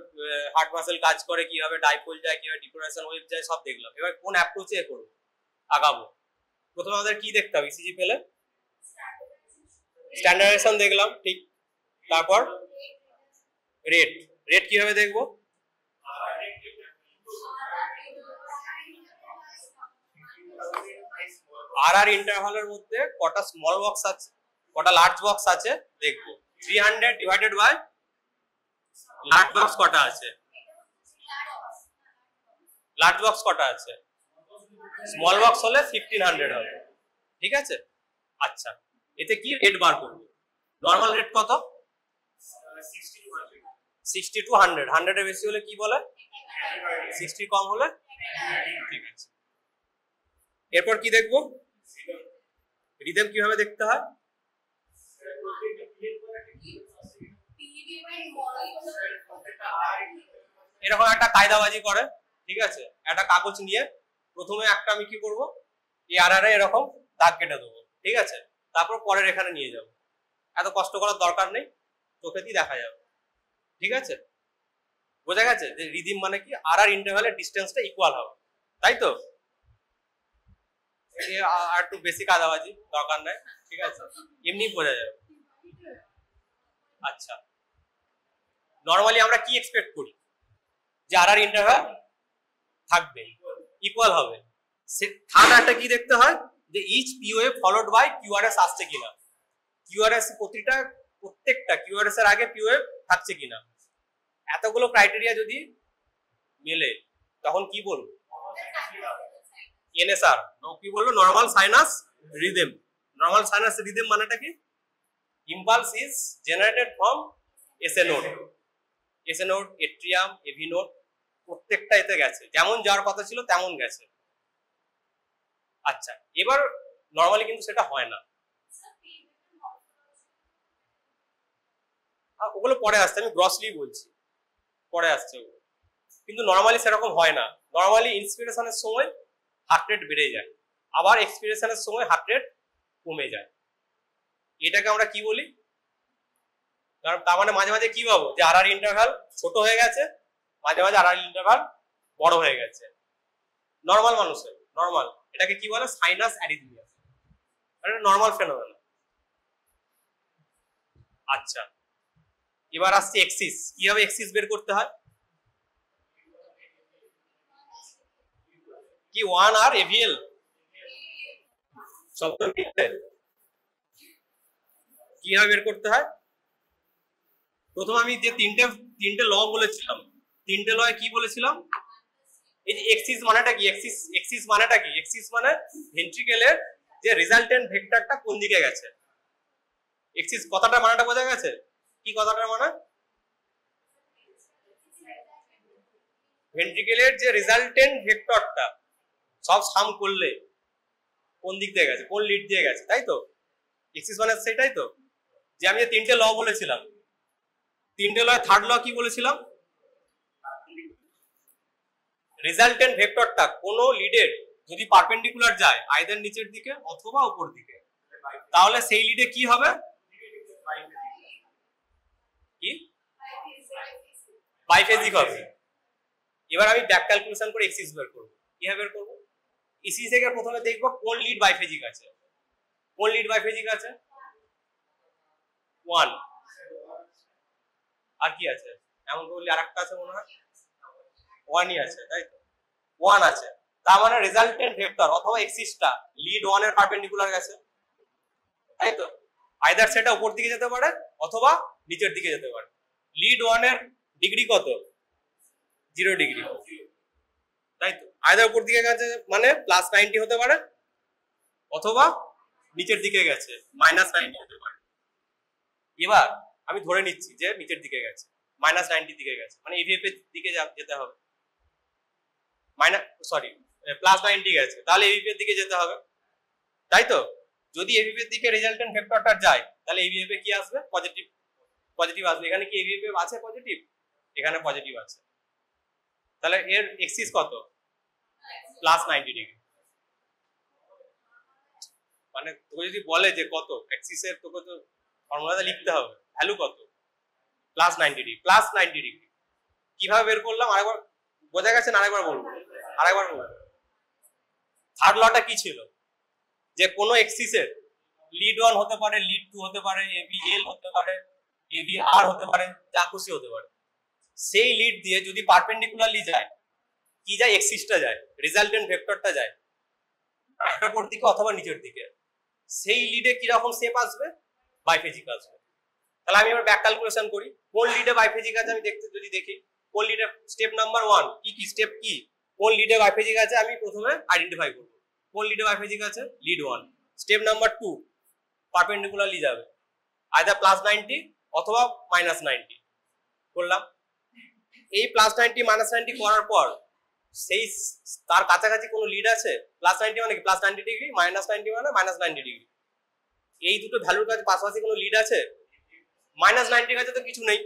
A: হার্ট মাসেল কাজ করে, কিভাবে ডাইপোল যায়, কিভাবে ডিপোলারাইজেশন ওয়েভ যায়, সব দেখলাম। এবার কোন অ্যাপ্রোচে করব, আগাবো? প্রথমে আমাদের কি দেখতে হবে? ইসিজি পেলে স্ট্যান্ডার্ডাইজেশন দেখলাম, ঠিক। তারপর রেট কিভাবে দেখবো? আর ইন্টারভালের মধ্যে কটা স্মল বক্স আছে, কটা লার্জ বক্স আছে দেখবো। 300 ডিভাইডেড বাই লার্জ বক্স কটা আছে? লার্জ বক্স কটা আছে? স্মল বক্স হলে 1500 হবে। ঠিক আছে, আচ্ছা এতে কি রেট বার করবো? নরমাল রেট কত? 60 to 100। 100 এর বেশি হলে কি বলে? 60 কম হলে? ঠিক আছে, এরপর কি দেখবো? রিদম কিভাবে দেখতে হয়? এরকম একটা কায়দাবাজি করে, ঠিক আছে। একটা কাগজ নিয়ে প্রথমে একটা আমি কি করবো, এই আর এরকম দাগ কেটে দেবো, ঠিক আছে। তারপর পরের এখানে নিয়ে যাবো, এত কষ্ট করার দরকার নেই, চোখেতেই দেখা যাবে। ঠিক আছে, বোঝা গেছে যে রিদিম মানে কি আর আর ইন্টারভ্যালের ডিস্টেন্সটা ইকুয়াল হবে, তাই তো? আর একটু বেশি কাদাবাজি দরকার নাই, ঠিক আছে, এমনি বোঝা যাবে। আচ্ছা, নরমালি আমরা কি এক্সপেক্ট করি যে আর আর ইন্টারভ্যাল থাকবে, ইকুয়াল হবে। থার্ড একটা কি দেখতে হয় যে each P wave followed by QRS আসছে কিনা, কিউআরএস প্রত্যেকটা কিউআরএস এর আগে পি ওয়েভ থাকছে কিনা। এতগুলো ক্রাইটেরিয়া যদি মেলে তখন কি বলবো? এনএসআর কি বললো? Normal sinus rhythm. Normal sinus rhythm মানেটা কি? Impulse is generated from SA node. SA node, atrium, AV node প্রত্যেকটা এতে গেছে, যেমন যাওয়ার কথা ছিল তেমন গেছে। আচ্ছা, এবার নর্মালি কিন্তু সেটা হয় না, ওগুলো পরে আসছে, আমি গ্রসলি বলছি, পরে আসছে ওগুলো। কিন্তু নর্মালি সেরকম হয় না। নর্মালি ইন্সপিরেশনের সময় হার্ট রেট বেড়ে যায়, আবার এক্সপিরেশনের সময় হার্ট রেট কমে যায়। এটাকে আমরা কি বলি? তার মানে মাঝে মাঝে কি ভাবো যে আর আর ইন্টারভ্যাল ছোট হয়ে গেছে, মাঝে মাঝে আর আর ইন্টারভ্যাল বড় হয়ে গেছে। নর্মাল মানুষের নর্মাল, এটাকে কি বলে? Sinus arrhythmia. এটা নর্মাল ফেনোমেনন। আচ্ছা, এবার আসছে এক্সিস। কিভাবে এক্সিস বের করতে হয়? কি 1 আর এভিএল সব কিভাবে বের করতে হয়? প্রথম আমি যে তিনটে ল বলেছিলাম, তিনটে লয় কি বলেছিলাম? এই যে এক্সিস মানেটা কি? এক্সিস মানেটা কি? এক্সিস মানে ভেন্ট্রিকেলের যে রিজাল্টেন্ট ভেক্টরটা কোন দিকে গেছে। এক্সিস কথাটা মানেটা বোঝা গেছে? কি কথাটার মানে? ভেন্ট্রিকেলের যে রিজাল্টেন্ট ভেক্টরটা সব সাম করলে কোন দিক দিয়ে গেছে, কোন লিড দিয়ে গেছে, তাই তো? এক্সিস মানে সেটাই তো। যে আমি যে তিনটে ল বলেছিলাম, তিনটে ল, থার্ড ল কি বলেছিলাম? রিজাল্টেন্ট ভেক্টরটা কোন লিডের যদি পারপেন্ডিকুলার যায় আইদার নিচের দিকে অথবা উপর দিকে, তাহলে সেই লিডে কি হবে? কি বাইফেজিক হবে। এবার আমি ব্যাক ক্যালকুলেশন করে এক্সিস বের করব। কিভাবে বের করব? ইসি থেকে প্রথমে দেখব কোন লিড বাইফেজিক আছে। কোন লিড বাইফেজিক আছে? 1। আর কি আছে? এমন বললি আরেকটা আছে মনে হয়, 1ই আছে, তাই তো? 1 আছে, তার মানে রেজাল্টেন্ট ভেক্টর অথবা এক্সিসটা লিড 1 এর পারপেন্ডিকুলার গেছে, তাই তো? আইদার সেটা উপর দিকে যেতে পারে অথবা নিচের দিকে যেতে পারে। লিড 1 এর ডিগ্রি কত? 0 ডিগ্রি, তাই তো? আইদার উপর দিকে গেছে মানে +90 হতে পারে অথবা নিচের দিকে গেছে -90 হতে পারে। এবার আমি ধরে নিচ্ছি যে নিচের দিকে গেছে, -90 দিকে গেছে, মানে ইভিএফ এর দিকে যেতে হবে। +90 গেছে, তাহলে ইভিএফ এর দিকে যেতে হবে, তাই তো? যদি ইভিএফ এর দিকে রেজাল্টেন্ট ভেক্টরটা যায় তাহলে ইভিএফ এ কি আসবে? পজিটিভ, পজিটিভ আসবে। এখানে কি ইভিএফ আছে পজিটিভ? এখানে পজিটিভ আছে, তাহলে এর এক্সিস কত? +90 ডিগ্রি। মানে তোকে যদি বলে যে কত এক্সিস এর, তোকে তো ফর্মুলাটা লিখতে হবে, ভ্যালু কত? +90 ডিগ্রি। +90 ডিগ্রি কিভাবে বের করলাম আরেকবার বোঝা গেছে না? আরেকবার বলবো। থার্ড লটা কি ছিল? যে কোনো এক্সিসের লিড 1 হতে পারে, লিড 2 হতে পারে, এভিএল হতে পারে, এভিআর হতে পারে, যা খুশি হতে পারে। সেই লিড দিয়ে যদি পারপেন্ডিকুলারলি যায়, কি যায়? এক্সিসটা যায়, রেজাল্টেন্ট ভেক্টরটা যায় উপর দিকে অথবা নিচের দিকে। সেই লিডে কি রকম শেপ আসবে? বাইফেজিক আসবে। তাহলে আমি এবার ব্যাক ক্যালকুলেশন করি, কোন লিডে বাইফেজিক আছে আমি যদি দেখি কোন লিডে। স্টেপ নাম্বার 1 কি স্টেপ কি? কোন লিডে বাইফেজিক আছে আমি প্রথমে আইডেন্টিফাই করব। কোন লিডে বাইফেজিক আছে? লিড 1। স্টেপ নাম্বার 2 পারপেন্ডিকুলারলি যাবে, আইদার +90 অথবা -90 করলাম। এই +90 -90 করার পর সেই তার কাছাকাছি কোনো লিড আছে? +90 মানে কি? +90 ডিগ্রি, -90 মানে -90 ডিগ্রি। এই দুটো ভ্যালুর কাছে পাশাপাশি কোনো লিড আছে? -90 কাছে তো কিছু নেই,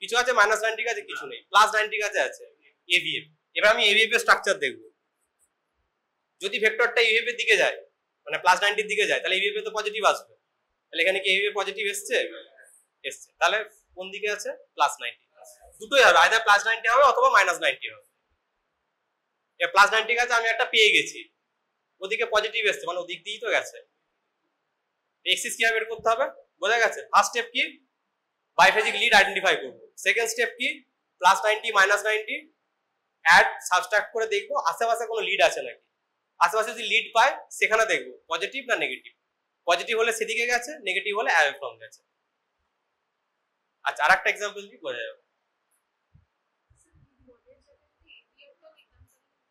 A: কিছু আছে -90 কাছে কিছু নেই, +90 কাছে আছে এভিএফ। এবার আমি এভিএফ এর স্ট্রাকচার দেখব। যদি ভেক্টরটা এভিএফ এর দিকে যায়, মানে +90 এর দিকে যায়, তাহলে এভিএফ এ তো পজিটিভ আসবে। তাহলে এখানে কি এভিএফ পজিটিভ এসছে? তাহলে কোন দিকে আছে? +90। দুটোই হবে, আইদার প্লাস 90 হবে অথবা মাইনাস 90 হবে। এ প্লাস 90 গেছে, আমি একটা পেয়ে গেছি, ওদিকে পজিটিভ এসছে মানে ওদিক দিয়েই তো গেছে। এক্সিস কিভাবে বের করতে হবে বোঝা গেছে। ফার্স্ট স্টেপ কি, বাইফেজিক লিড আইডেন্টিফাই করব। সেকেন্ড স্টেপ কি, প্লাস 90 মাইনাস 90 অ্যাড সাবট্রাক্ট করে দেখবো আশেপাশে কোনো লিড আছে নাকি। আশেপাশে যদি লিড পায় সেখানে দেখবো পজিটিভ না নেগেটিভ। পজিটিভ হলে সেদিকে গেছে, নেগেটিভ হলে অ্যাওয়ে ফ্রম গেছে। আচ্ছা আরেকটা এক্সাম্পল দিই বোঝা যাবে।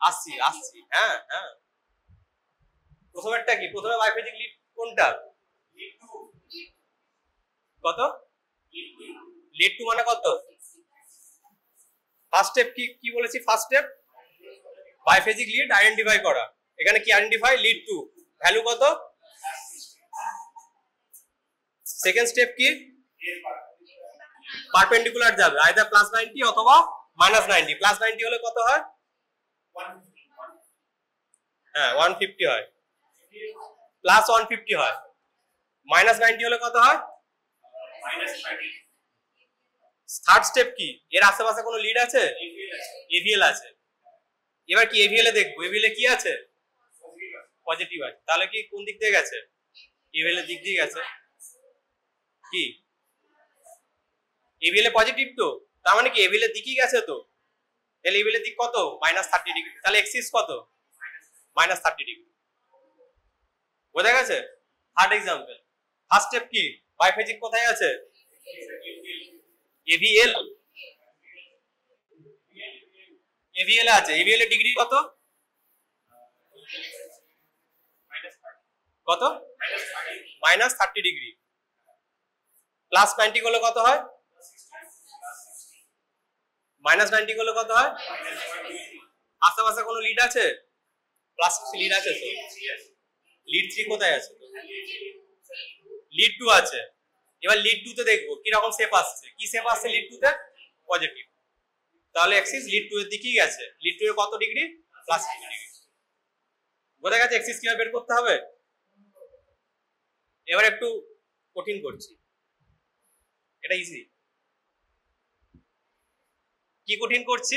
A: আসছি আসছি, হ্যাঁ হ্যাঁ। প্রথমেরটা কি, প্রথমে বাইফেজিক লিড কোনটা, কত, লিড টু মানে কত। ফার্স্ট স্টেপ কি বলেছি, ফার্স্ট স্টেপ বাইফেজিক লিড আইডেন্টিফাই করা। এখানে কি আইডেন্টিফাই, লিড টু, ভ্যালু কত। সেকেন্ড স্টেপ কি, পারপেন্ডিকুলার যাবে, আইদার প্লাস 90 অথবা মাইনাস 90। প্লাস 90 হলে কত হয়, হ্যাঁ 150 হয়, প্লাস 150 হয়। মাইনাস 90 হলে কত হয়, থার্ড স্টেপ কি, এর আশেপাশে কোনো লিড আছে, এভিএল আছে। এবার কি এভিএল এ দেখবো, এভিএল এ কি আছে, পজিটিভ আছে। তাহলে কি কোন দিক দিয়ে গেছে, এভিএল এর দিক দিয়ে গেছে। কি এভিএল এ পজিটিভ তো, তার মানে কি এভিএল এর দিকই গেছে তো। তাহলে এভিএল এর দিক কত, মাইনাস 30 ডিগ্রি। তাহলে এক্সিস কত, মাইনাস 30 ডিগ্রি। বোঝা গেছে। থার্ড এক্সাম্পল, ফার্স্ট স্টেপ কি, বাইফেজিক কোথায় আছে, এভিএল, এভিএল আছে। এভিএল এর ডিগ্রি কত, কত, মাইনাস 30 ডিগ্রি। প্লাস 90 করলে কত হয়, মাইনাস 90 করলে কত হয়। আশেপাশে কোনো লিড আছে, প্লাস লিড আছে তো, লিড 3 কোথায় আছে, লিড 2 আছে। এবার লিড 2 তে দেখবো কি রকম শেপ আসছে, কি শেপ আসছে লিড 2 তে, পজিটিভ। তাহলে এক্সিস লিড 2 এর দিকেই গেছে। লিড 2 এর কত ডিগ্রি, প্লাস 60 ডিগ্রি। বোঝা গেছে এক্সিস কিভাবে বের করতে হবে। এবার একটু কঠিন করছি, এটা ইজি। কি কঠিন করছি,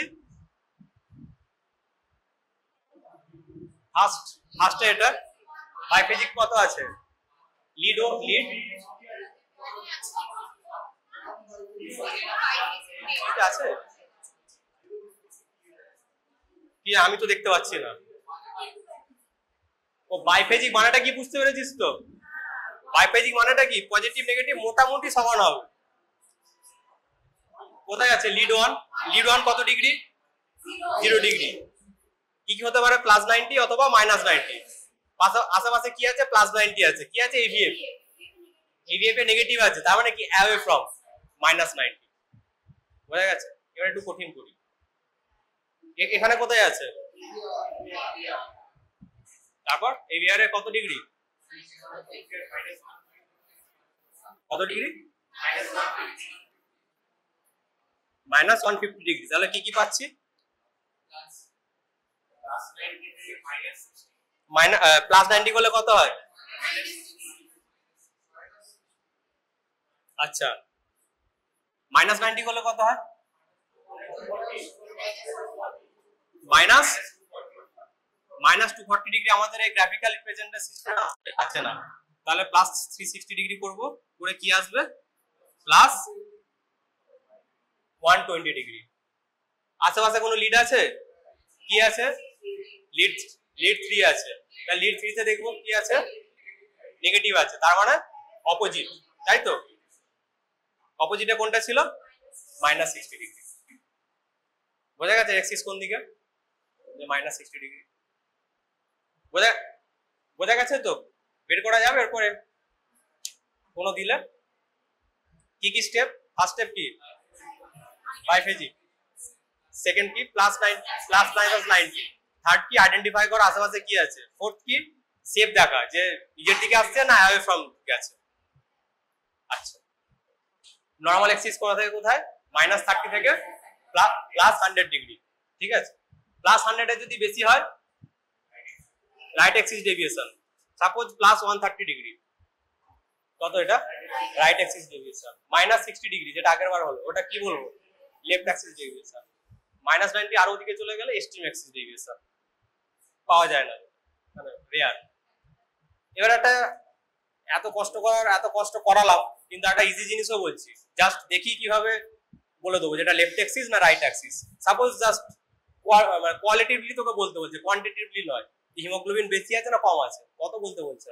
A: ফার্স্টে এটা বাইফেজিক কত আছে, লিড ও লিড আছে কি, আমি তো দেখতে পাচ্ছি না। ও বাইফেজিক মানেটা কি বুঝতে পেরেছিস তো, বাইফেজিক মানেটা কি, পজিটিভ নেগেটিভ মোটামুটি সমান হবে। কোথায় আছে লিড 1, লিড 1 কত ডিগ্রি, 0 ডিগ্রি। কি কি হতে পারে, প্লাস 90 অথবা মাইনাস 90। আশেপাশে কি আছে, প্লাস 90 আছে। কি আছে, এভিএফ, এভিএফ এ নেগেটিভ আছে, তার মানে কি অ্যাওয়ে ফ্রম, মাইনাস 90। বোঝা গেছে। এবার একটু কঠিন করি, এখানে কোথায় আছে, তারপর এভিআর এ কত ডিগ্রি, কত ডিগ্রি, মাইনাস 150 ডিগ্রি। তাহলে কি কি পাচ্ছি, প্লাস 90 করলে কত হয়, আচ্ছা মাইনাস 90 করলে কত হয়, মাইনাস 240 ডিগ্রি। আমাদের এই গ্রাফিক্যাল রিপ্রেজেন্টেশন সিস্টেম আছে না, তাহলে প্লাস 360 ডিগ্রি করব, করে কি আসবে, প্লাস 120 ডিগ্রি। আশেপাশে কোনো লিড আছে, কি আছে, লিড 3 আছে। তাহলে লিড 3 তে দেখবো কি আছে, নেগেটিভ আছে, তার মানে অপোজিট, তাই তো। অপোজিটে কোনটা ছিল, মাইনাস 60 ডিগ্রি। বোঝা গেছে এক্সিস কোন দিকে, মাইনাস 60 ডিগ্রি। বোঝা গেছে তো, বের করা যাবে এরপরে কোনো দিলে। কি কি স্টেপ, ফার্স্ট স্টেপ কি, বাইফেজিক। সেকেন্ড কি, প্লাস 90। থার্ড কি, আইডেন্টিফাই করা আশেপাশে কি আছে। ফোর্থ কি, শেপ দেখা যে নিজের দিকে আসছে না অ্যাওয়ে ফ্রম গেছে। আচ্ছা নরমাল এক্সিস কোথা থেকে কোথায়, মাইনাস 30 থেকে প্লাস 100 ডিগ্রি। ঠিক আছে, প্লাস 100 এর যদি বেশি হয়, right axis deviation. Suppose plus 130 degree, কত এটা, right axis deviation. Minus 60 degree যেটা আগের বার হলো, ওটা কি বলবো, লেফট অ্যাক্সিস ডেভিয়েশন, -90 আর ওদিকে চলে গেলে এক্সট্রিম অ্যাক্সিস ডেভিয়েশন, পাওয়া যায় না, মানে রেয়ার। এবার একটা এত কষ্ট করালাম, কিন্তু একটা ইজি জিনিসও বলছি, জাস্ট দেখি কিভাবে বলে দেবো যেটা লেফট অ্যাক্সিস না রাইট অ্যাক্সিস। সাপোজ জাস্ট কোয়ালিটিভলি তোকে বলতে বলছে, কোয়ান্টিটিভলি নয়, হিমোগ্লোবিন বেশি আছে না কম আছে কত বলতে বলছে,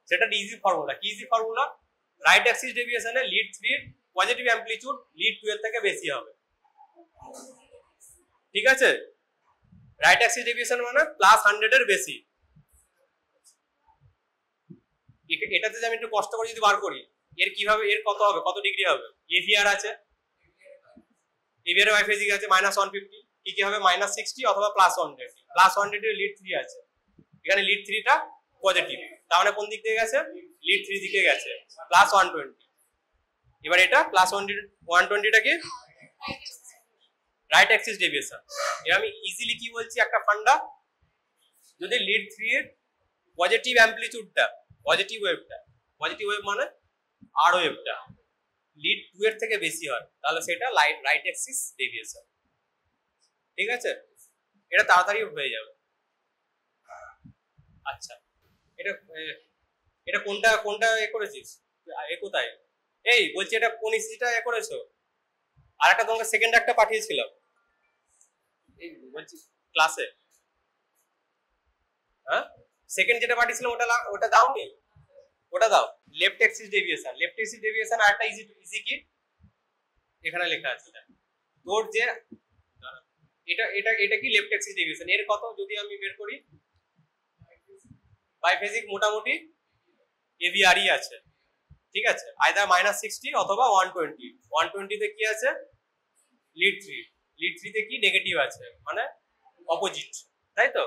A: সেটা ইজি ফর্মুলা। কি ইজি ফর্মুলা? রাইট অ্যাক্সিস ডেভিয়েশনে লিড 3 এর পজিটিভ অ্যামপ্লিটিউড লিড 2 এর থেকে বেশি হবে, ঠিক আছে? রাইট অ্যাক্সিস ডেভিয়েশন মানে +100 এর বেশি। এটাতে যে আমি একটু কষ্ট করে যদি বার করি, এর কিভাবে, এর কত হবে, কত ডিগ্রি হবে? এভিআর আছে, এভিআর বাইফেজিক আছে -150, কি হবে -60 অথবা +100, +100 এর লিড 3 আছে, এখানে লিড 3 টা পজিটিভ, তার মানে কোন দিক দিয়ে গেছে? লিড 3 দিকে গেছে, +120। এবার এটা +120 টা কি? Right Axis deviation. এবার আমি ইজিলি কি বলছি, একটা ফান্ডা, যদি লিড 3 এর পজিটিভ অ্যামপ্লিটিউডটা, পজিটিভ ওয়েভ মানে আর ওয়েভটা লিড 2 এর থেকে বেশি হয়, তাহলে সেটা রাইট অ্যাক্সিস ডেভিয়েশন, ঠিক আছে? এটা তাড়াতাড়ি হয়ে যাবে। আচ্ছা, এটা কোনটা করেছিস? কোথায়? এই বলছি, এটা কোন ইসিটা করেছো? আর একটা তোমাকে সেকেন্ড একটা পাঠিয়েছিলাম, এই বলছি ক্লাসে, হ্যাঁ সেকেন্ড যেটা পাঠিয়েছিলাম ওটা দাওনি? ওটা দাও। লেফট অ্যাক্সিস ডেভিয়েশন আর একটা ইজি কি এখানে লেখা আছে, তোর যে এটা কি লেফট অ্যাক্সিস ডেভিয়েশন, এর কত যদি আমি বের করি, বাইফেজিক মোটামুটি এভিআরই আছে, ঠিক আছে? আইদার -60 অথবা 120। 120 তে কি আছে? লিড 3 তে কি নেগেটিভ আছে, মানে অপোজিট, তাই তো?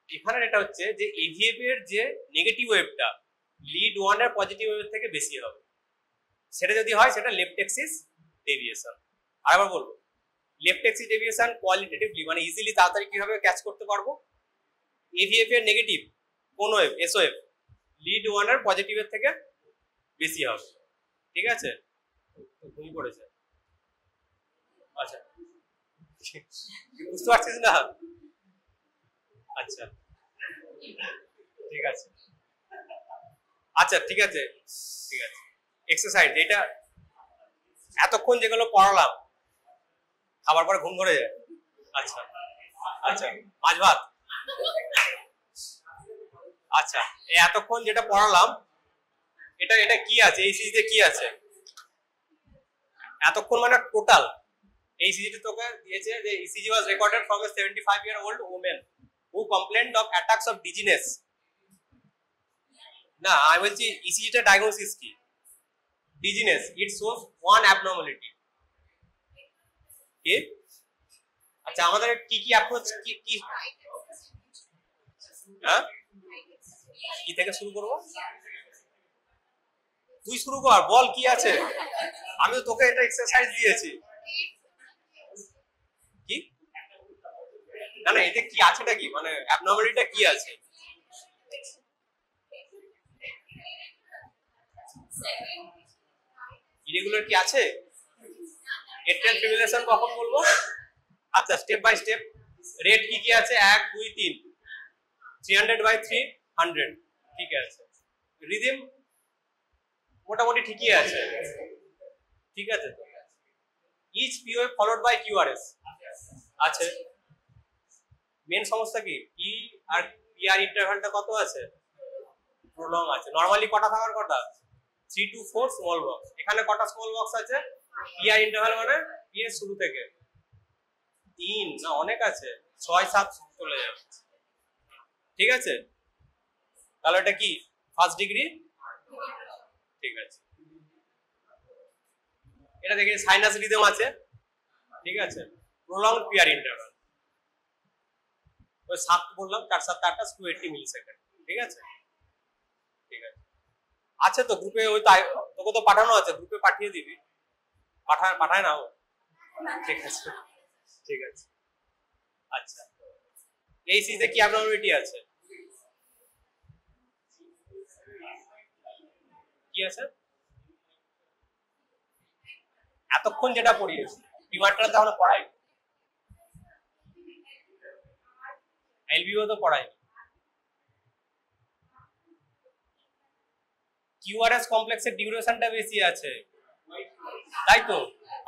A: এখানে এটা হচ্ছে যে এভিএফ এর যে নেগেটিভ ওয়েভটা লিড 1 এর পজিটিভ ওয়েভের থেকে বেশি হবে, সেটা যদি হয় সেটা লেফট অ্যাক্সিস ডেভিয়েশন। আরেকবার বলবো, লেফট অ্যাক্সিস ডেভিয়েশন কোয়ালিটেটিভলি মানে ইজিলি তাড়াতাড়ি কিভাবে ক্যাচ করতে পারবো, এভিএফ এর নেগেটিভ কোন ওয়েভ, এস ওয়েভ লিড 1 এর পজিটিভের থেকে বেশি হবে, ঠিক আছে? ঘুমিয়ে পড়েছে, আচ্ছা বুঝতে পারছিস না? আচ্ছা ঠিক আছে, আচ্ছা ঠিক আছে এক্সারসাইজ এটা এতক্ষণ যেগুলো পড়ালাম খাবার পরে ঘুম ধরে যায়। আচ্ছা আচ্ছা, মাছ ভাত। আচ্ছা, এতক্ষণ যেটা পড়ালাম এটা কি আছে, এই সিজিতে কি আছে এতক্ষণ, মানে টোটাল এই সিজিতে তোকে দিয়েছে যে ECG was recorded from a 75-year-old woman who complained of attacks of dizziness। না আমি বলছি ইসিজিটা ডায়াগনোসিস কি? Dizziness, it shows one abnormality. কি? আচ্ছা, আমাদের কি অ্যাপ্রোচ কি হ্যাঁ কি থেকে শুরু করব? তুই শুরু কর, বল কি আছে। আমি তো তোকে এটা এক্সারসাইজ দিয়েছি। কি না না, এতে কি আছেটা কি, মানে অ্যাবনর্মালিটিটা কি আছে? ইরেগুলার কি আছে? এট্রিয়াল ফিব্রিলেশন কখন বলবো? আচ্ছা, স্টেপ বাই স্টেপ। রেট কি আছে? 1 2 3 300/300, ঠিক আছে। রিদম মোটামুটি ঠিকই আছে, ঠিক আছে। ইচ পিও ফলোড বাই কিউআরএস আছে। মেন সমস্যা কি? পি আর পিআর ইন্টারভ্যালটা কত আছে? প্রলং আছে। নরমালি কটা থাকার কথা? 3 to 4 স্মল বক্স। এখানে কটা স্মল বক্স আছে? পিআর ইন্টারভ্যাল মানে পি এর শুরু থেকে 3 না, অনেক আছে, 6 7 চলে যাবে, ঠিক আছে। তাহলে এটা কি ফার্স্ট ডিগ্রি? ঠিক আছে। এটা দেখি সাইনাস রিদম আছে, ঠিক আছে। প্রলং পিআর ইন্টারভ্যাল ওই 7 বললাম, 4 7 8 280 মিলিসেকেন্ড, ঠিক আছে। ঠিক আছে, আচ্ছা তো গ্রুপে ওই তোকে তো পাঠানো আছে, গ্রুপে পাঠিয়ে দিবি। পাঠায় না ও? ঠিক আছে ঠিক আছে। আচ্ছা, এই সিজে কি অ্যাবনর্মালিটি আছে? কি আছে? এতক্ষণ যেটা পড়িয়েছি প্রিমার্টাল তো আমরা পড়াই, এলবিও তো পড়াই। কিউআরএস কমপ্লেক্সের ডিউরেশনটা বেশি আছে, তাই তো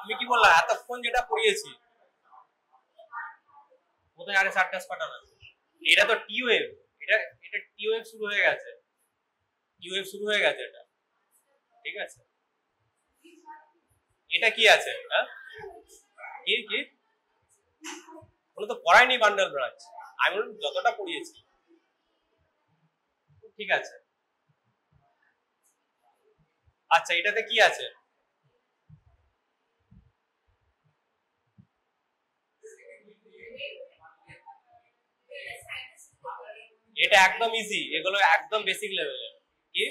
A: আমি কি বললাম এতক্ষণ যেটা পড়িয়েছি কোথায় আরে সারটাস পাঠানো, এটা তো টি ওয়েভ, এটা এটা টি ওয়েভ শুরু হয়ে গেছে, টি ওয়েভ শুরু হয়ে গেছে এটা, ঠিক আছে। এটা কি আছে, হ্যাঁ কি কি ওগুলো তো পড়াইনি বান্ডেল ব্রাঞ্চ, আমি যতটা পড়িয়েছি ঠিক আছে। আচ্ছা এটাতে কি আছে, এটা একদম ইজি, এগুলো একদম বেসিক লেভেলের। কি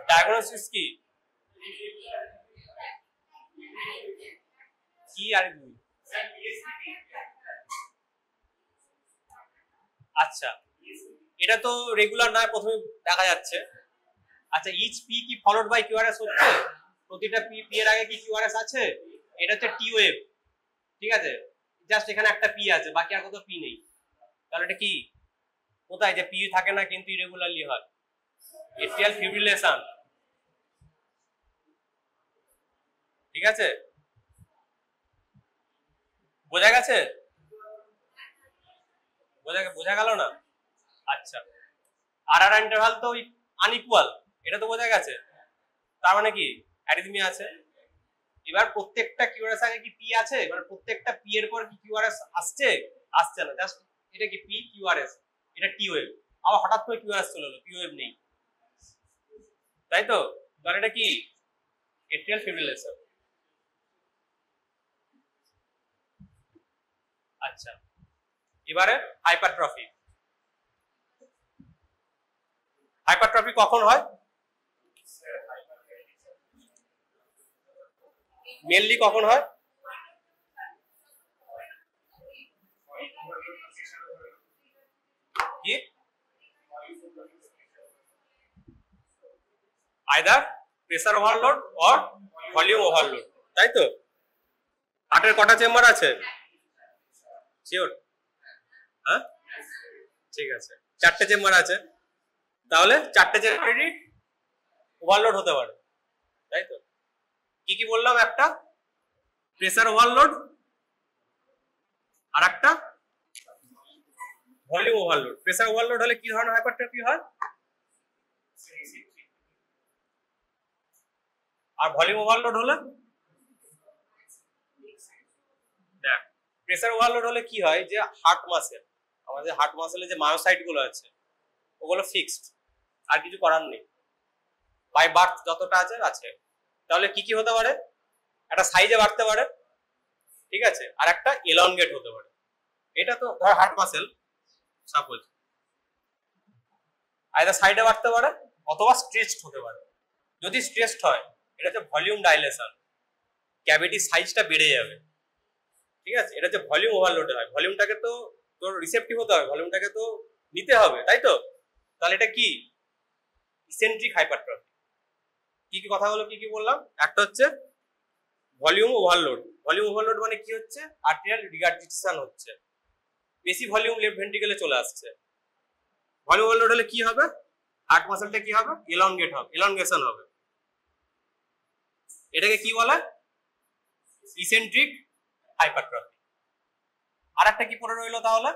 A: ডায়াগনোসিস কি কি আর আচ্ছা এটা তো রেগুলার নয় প্রথমে দেখা যাচ্ছে। আচ্ছা ইচ পি কি ফলোড বাই কিউআরএস হচ্ছে, প্রতিটা পি পি এর আগে কি কিউআরএস আছে, এটা হচ্ছে টি ওয়েভ, ঠিক আছে। জাস্ট এখানে একটা পি আছে, বাকি আর কোথাও পি নেই, তাহলে এটা কি কোথায় যে পি থাকে না কিন্তু ইরেগুলারলি হয়, এট্রিয়াল ফিব্রিলেশন, ঠিক আছে। বোঝা গেছে, বোঝা গেল না? আচ্ছা আর আর ইন্টারভাল তো আনইকুয়াল, এটা তো বোঝা গেছে, তার মানে কি অ্যারিথমিয়া আছে। এবার প্রত্যেকটা কিউআরএস আগে কি পি আছে, এবার প্রত্যেকটা পি এর পর কি কিউআরএস আসছে, আসছে না, জাস্ট এটা কি পি কিউআরএস, এটা টি ওয়েভ, আবার হঠাৎ করে কিউআরএস চলে এলো, পি ওয়েভ নেই, তাই তো। তাহলে এটা কি এট্রিয়াল ফিব্রিলেশন। আচ্ছা এবারে হাইপারট্রফি, হাইপারট্রফি কখন হয়, মেনলি কখন হয়, কি either pressure overload or volume overload, তাই তো। হার্টের কটা চেম্বার আছে শিওর, হ্যাঁ ঠিক আছে, চারটে চেম্বার আছে, তাহলে চারটে চেম্বারই ওভারলোড হতে পারে, তাই তো। কি কি বললাম, একটা প্রেসার ওভারলোড আর একটা ভলিউম ওভারলোড। প্রেসার ওভারলোড হলে কি ধরনের হাইপারট্রফি হয়, আর ভলিউম ওভারলোড হলে দেখ প্রেসার ওভারলোড হলে কি হয় যে হার্ট মাসেল, আমাদের হার্ট মাসেলে যে মায়োসাইট গুলো আছে ওগুলো ফিক্সড, আর কিছু করার নেই, বাই বার্থ যতটা আছে আছে। তাহলে কি কি হতে পারে, একটা সাইজে বাড়তে পারে, ঠিক আছে, আর একটা এলনগেট হতে পারে। এটা তো ধর হার্ট মাসেল সাপোজ আইদার সাইডে বাড়তে পারে অথবা স্ট্রেচড হতে পারে। যদি স্ট্রেচড হয় এটা হচ্ছে ভলিউম ডাইলেশন, ক্যাভিটি সাইজটা বেড়ে যাবে, ঠিক আছে। এটা হচ্ছে ভলিউম ওভারলোডে হয়, ভলিউমটাকে তো তোর রিসেপটিভ হতে হবে, ভলিউমটাকে তো নিতে হবে, তাই তো। তাহলে এটা কি ইসেন্ট্রিক হাইপারট্রফি। কি কি কথা হলো, কি কি বললাম, একটা হচ্ছে ভলিউম ওভারলোড, ভলিউম ওভারলোড মানে কি হচ্ছে আর্টেরিয়াল রিগার্জিটেশন হচ্ছে, বেশি ভলিউম লেফট ভেন্ট্রিকেলে চলে আসছে। ভলিউম ওভারলোড হলে কি হবে, হার্ট মাসেলটা কি হবে, এলনগেট হবে, এলনগেশন হবে, এটাকে কি বলে ইসেন্ট্রিক হাইপারট্রফি। আর একটা কি পড়ে রইলো তাহলে,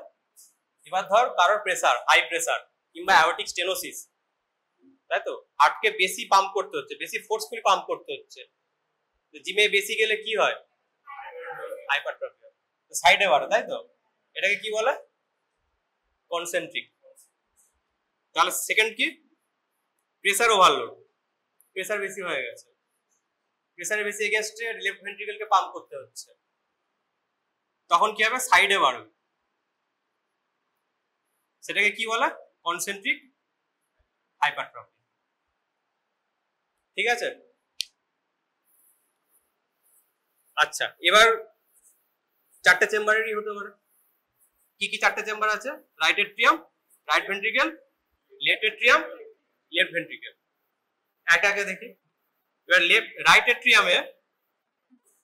A: এবার ধর কারোর প্রেসার হাই প্রেসার কিংবা অ্যাওর্টিক স্টেনোসিস, তাই তো, হার্টকে বেশি পাম্প করতে হচ্ছে, বেশি ফোর্সফুলি পাম্প করতে হচ্ছে, জিমে বেশি গেলে কি হয় হাইপারট্রফি হয়, সাইডে বাড়ে, তাই তো। এটাকে কি বলে কনসেন্ট্রিক। তাহলে সেকেন্ড কি প্রেসার ওভারলোড, প্রেসার বেশি হয়ে গেছে, প্রেসারে বেশি এগেইনস্টে লেফট ভেন্ট্রিকেলকে পাম্প করতে হচ্ছে, তখন কি হবে সাইডে বাড়বে, সেটাকে কি বলে কনসেন্ট্রিক হাইপারট্রফি, ঠিক আছে। আচ্ছা এবার চারটে চেম্বারেরই হতে পারে, কি কি চারটে চেম্বার আছে, right atrium, right ventricle, left atrium, left ventricle. একে একে দেখি, এবার লেফট রাইট এট্রিয়ামে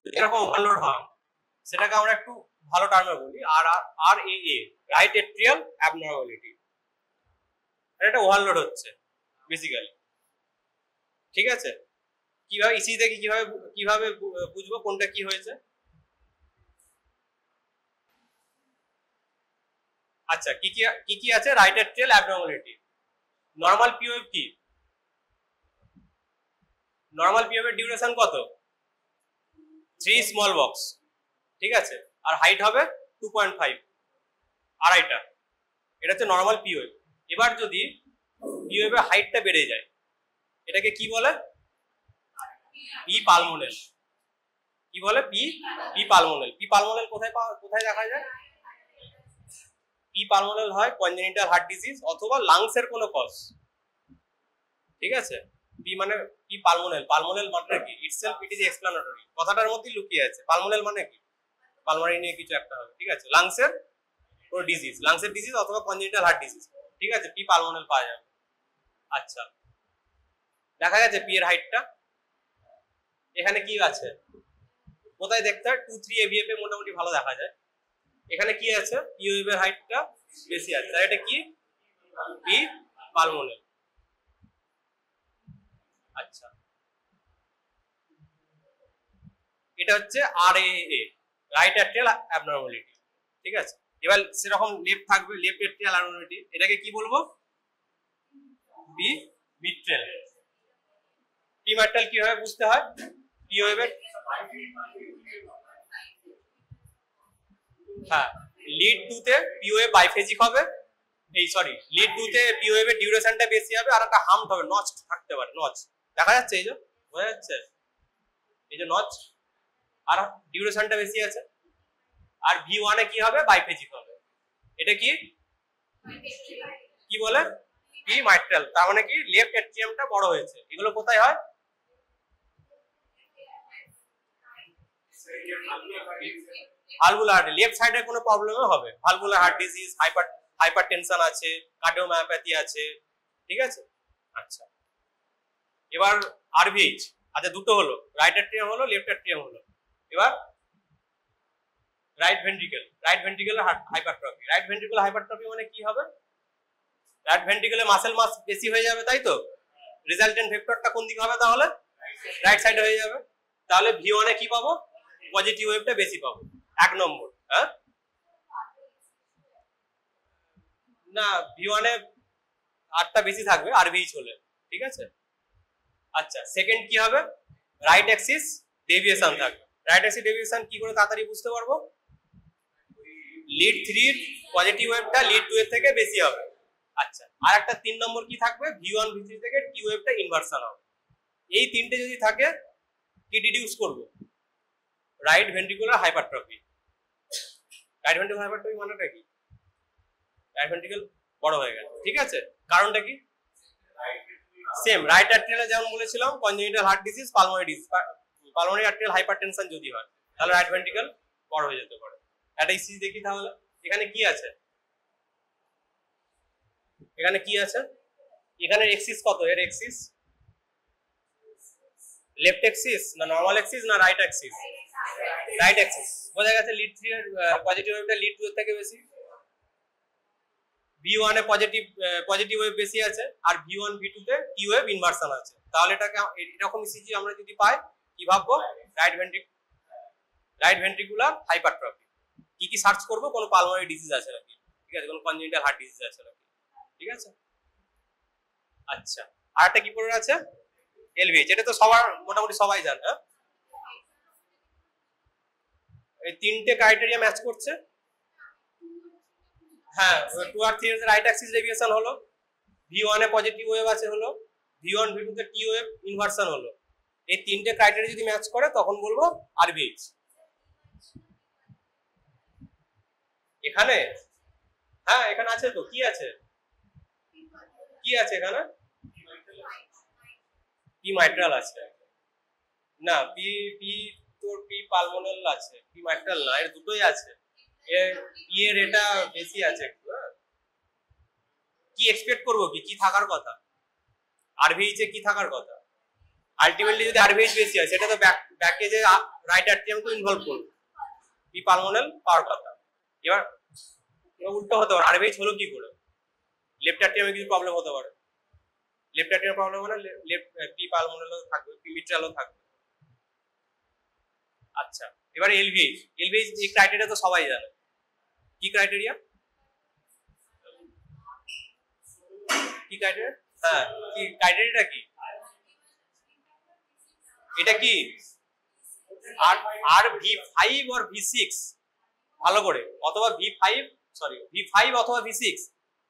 A: এরকম ওভারলোড হয়, সেটাকে আমরা একটু ভালো টার্মে বলি আর এ রাইট এট্রিয়াল অ্যাবনর্মালিটি। এটা ওভারলোড হচ্ছে বেসিক্যালি, ঠিক আছে। কিভাবে ইসি থেকে কিভাবে বুঝবো কোনটা কি হয়েছে? আচ্ছা, কি কি আছে? Right atrial abnormality. Normal POF কি? নরমাল পিওএফ এর ডিউরেশন কত? 3 স্মল বক্স, ঠিক আছে। আর হাইট হবে 2.5, আড়াইটা। এটা হচ্ছে নরমাল পিওএফ। এবার যদি পিওএফ এর হাইটটা বেড়ে যায়, এটাকে কি বলে? পি পালমোনেল। কি বলে? পি পালমোনেল। পি পালমোনেল কোথায় দেখা যায়? পি পালমোনেল হয় কনজেনিটাল হার্ট ডিজিজ অথবা লাংস এর কোনো কজ, ঠিক আছে। পি মানে পি পালমোনেল। পালমোনেল মানে কি? ইটসেলফ ইট ইজ এক্সপ্লানেটরি, কথাটার মধ্যেই লুকিয়ে আছে। পালমোনেল মানে কি? পালমারি নিয়ে কিছু একটা হবে, ঠিক আছে। লাংসের কোনো ডিজিজ, লাংসের ডিজিজ অথবা কনজেনিটাল হার্ট ডিজিজ, ঠিক আছে। পি পালমোনেল পাওয়া যাবে। আচ্ছা, দেখা গেছে পি এর হাইটটা এখানে কি আছে? কোথায় দেখতে হয়? 2-3 AVF এ মোটামুটি ভালো দেখা যায়। এখানে কি আছে? পিওএফ এর হাইটটা বেশি আছে, তাই এটা কি? পি পালমোনেল। আচ্ছা, এটা হচ্ছে RAA, রাইট অ্যাট্রিয়াল অ্যাবনর্মালিটি, ঠিক আছে। এবার সেরকম লেফট থাকবে, লেফট অ্যাট্রিয়াল অ্যাবনর্মালিটি। এটাকে কি বলবো? B mitral. পি মিট্রাল কিভাবে বুঝতে হয়? পিওএফ এর, হ্যাঁ, লিড 2 তে পিওএফ বাইফেজিক হবে। এই সরি, লিড 2 তে পিওএফ এর ডিউরেশনটা বেশি হবে, আর একটা হাম্প হবে, নচ থাকতে পারে। নচ দেখা যাচ্ছে, এই যে বোঝা যাচ্ছে, এই যে নচ, আর ডিউরেশনটা বেশি আছে। আর V1 এ কি হবে? বাইফেজিক হবে। এটা কি কি বলে? P mitral. তার মানে কি লেফট এট্রিয়ামটা বড় হয়েছে। এগুলো কোথায় হয়? Valvular heart. লেফট সাইডে কোনো প্রবলেমও হবে, ভালভুলার হার্ট ডিজিজ, হাইপারটেনশন আছে, কার্ডিওমায়োপ্যাথি আছে, ঠিক আছে। আচ্ছা, এবার আরভিএইচ। আচ্ছা, দুটো হলো, রাইট এট্রিয়াম হলো, লেফট এট্রিয়াম হলো। এবার রাইট ভেন্ট্রিকল। রাইট ভেন্ট্রিকলের হাইপারট্রফি। রাইট ভেন্ট্রিকল হাইপারট্রফি মানে কি হবে? রাইট ভেন্ট্রিকলে মাসেল মাস বেশি হয়ে যাবে, তাই তো। রেজাল্টেন্ট ভেক্টরটা কোন দিকে হবে তাহলে? রাইট সাইডে হয়ে যাবে। তাহলে V1 এ কি পাবো? পজিটিভ ওয়েভটা বেশি পাবো, 1 নম্বর। হ্যাঁ, না, V1 এ আরটা বেশি থাকবে RVH হলে, ঠিক আছে। আচ্ছা, সেকেন্ড কি হবে? রাইট অ্যাক্সিস ডেভিয়েশন থাকবে। রাইট অ্যাক্সিস ডেভিয়েশন কি করে তাড়াতাড়ি বুঝতে পারবো? লিড 3 এর পজিটিভ ওয়েভটা লিড 2 এর থেকে বেশি হবে। আচ্ছা, আর একটা 3 নম্বর কি থাকবে? V1 V3 থেকে T ওয়েভটা ইনভার্সন হবে। এই তিনটে যদি থাকে, কি ডিডিউস করব? Right ventricular hypertrophy. Right ventricular hypertrophy মানেটা কি? রাইট ভেন্ট্রিকল বড় হয়ে গেছে, ঠিক আছে। কারণটা কি? সেম, রাইট আর্টেরিয়ালে যেমন বলেছিলাম, congenital heart disease, pulmonary disease, pulmonary arterial hypertension যদি হয়, তাহলে রাইট ভেন্ট্রিকল বড় হয়ে যেতে পারে। একটা ইসিজি দেখি তাহলে। এখানে কি আছে? এখানে কি আছে? এখানে এক্সিস কত? এর এক্সিস লেফট এক্সিস না নরমাল এক্সিস না রাইট এক্সিস? Right axis. বোঝা গেছে লিড 3 এর পজিটিভ ওয়েভটা লিড 2 এর থেকে বেশি। V1 এ পজিটিভ ওয়েভ বেশি আছে, আর V1 V2 তে টি ওয়েভ ইনভার্সন আছে। তাহলে এটাকে এরকম ইসিজি আমরা যদি পাই, কি ভাববো? Right ventricular hypertrophy. কি কি সার্চ করব? কোন পালমোনারি ডিজিজ আছে নাকি, ঠিক আছে, কোন কনজেনিটাল হার্ট ডিজিজ আছে নাকি, ঠিক আছে। আচ্ছা, আর একটা কি পড়ে আছে? এলভিএইচ। এটা তো সবার মোটামুটি সবাই জানে। হ্যাঁ, এই তিনটে ক্রাইটেরিয়া ম্যাচ করছে। হ্যাঁ, 2 আর 3 এর রাইট অ্যাক্সিস ডেভিয়েশন হলো, V1 এ পজিটিভ ওয়েভ আছে হলো, V1 V2 তে টি ওয়েভ ইনভার্সন হলো। এই তিনটে ক্রাইটেরিয়া যদি ম্যাচ করে তখন বলবো আরভিএইচ। এখানে, হ্যাঁ, এখানে আছে তো। কি আছে? কি আছে এখানে? পি মাইট্রাল আছে না, পি পি তোর পি পালমোনাল আছে, পি মাইট্রাল না, এর দুটোই আছে। পি এর এটা বেশি আছে একটু। কি এক্সপেক্ট করবো? কি থাকার কথা? আরভিএইচ এ কি থাকার কথা? আলটিমেটলি যদি আরভিএইচ বেশি হয় সেটা তো ব্যাকে যে রাইট অ্যাট্রিয়ামকে ইনভলভ করবে, পি পালমোনাল পাওয়ার কথা। এবার উল্টো হতে পারে, আরভিএইচ হলো কি করে, লেফট অ্যাট্রিয়ামে কিছু প্রবলেম হতে পারে, লেফট অ্যাট্রিয়াম প্রবলেম হলে লেফট পি পালমোনালও থাকবে, পি মিট্রালও থাকবে। আচ্ছা, এবার এলভিএইচ, এলভিএইচ এই ক্রাইটেরিয়া তো সবাই জানে, কি ক্রাইটেরিয়া, কি ক্রাইটেরিয়া, হ্যাঁ কি ক্রাইটেরিয়াটা কি, এটা কি আর আর V5 or V6 ভালো করে, অথবা V5 সরি V5 অথবা V6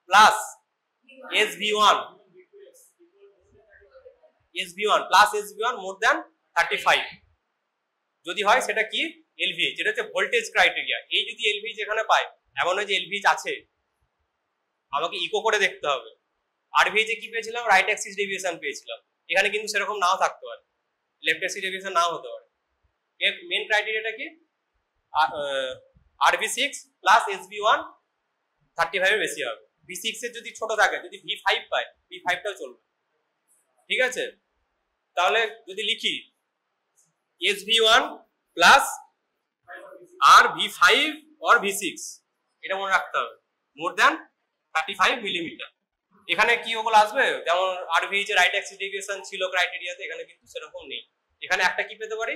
A: plus SV1 plus SV1 more than 35 যদি হয় সেটা কি এলভিএইচ, যেটা হচ্ছে ভোল্টেজ ক্রাইটেরিয়া। এই যদি এলভিএইচ এখানে পাই, এমন হয় যে এলভিএইচ আছে, আমাকে ইকো করে দেখতে হবে। আরভিএইচ এ কি পেয়েছিলাম, রাইট অ্যাক্সিস ডেভিয়েশন পেয়েছিলাম, এখানে কিন্তু সেরকম নাও থাকতে পারে, লেফট অ্যাক্সিস ডেভিয়েশন নাও হতে পারে। এর মেন ক্রাইটেরিয়াটা কি, RV6 প্লাস SV1 35 এর বেশি হবে। V6 এর যদি ছোট থাকে, যদি V5 পায়, V5 টাও চলবে, ঠিক আছে। তাহলে যদি লিখি SV1 plus RV5 or V6, এটা মনে রাখতে হবে, মোর দ্যান 35 মিলিমিটার। এখানে কি ওগুলো আসবে, যেমন আরভিএইচ এর রাইট অ্যাক্সিস ডেভিয়েশন ছিল ক্রাইটেরিয়াতে, এখানে কিন্তু সেরকম নেই। এখানে একটা কি পেতে পারি,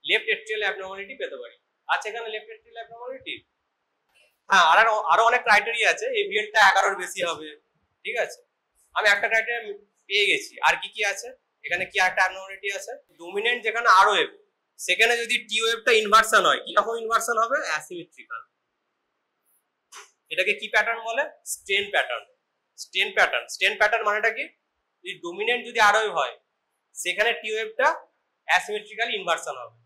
A: লেফট এট্রিয়াল অ্যাবনর্মালিটি পেতে পারি। আচ্ছা, এখানে লেফট এট্রিয়াল অ্যাবনর্মালিটি, হ্যাঁ আরো অনেক ক্রাইটেরিয়া আছে, এভিএলটা 11 এর বেশি হবে, ঠিক আছে। আমি একটা ক্রাইটেরিয়া পেয়ে গেছি, আর কি কি আছে এখানে, কি একটা অ্যাবনর্মালিটি আছে, ডোমিনেন্ট যেখানে আর ওয়েভ, সেখানে যদি টি ওয়েভটা ইনভার্সন হয়, কি রকম ইনভার্সন হবে, অ্যাসিমেট্রিক্যাল। এটাকে কি প্যাটার্ন বলে, স্টেন প্যাটার্ন। স্টেন প্যাটার্ন মানেটা কি, ডোমিনেন্ট যদি আর ওয়েভ হয়, সেখানে টি ওয়েভটা অ্যাসিমেট্রিক্যালি ইনভার্সন হবে,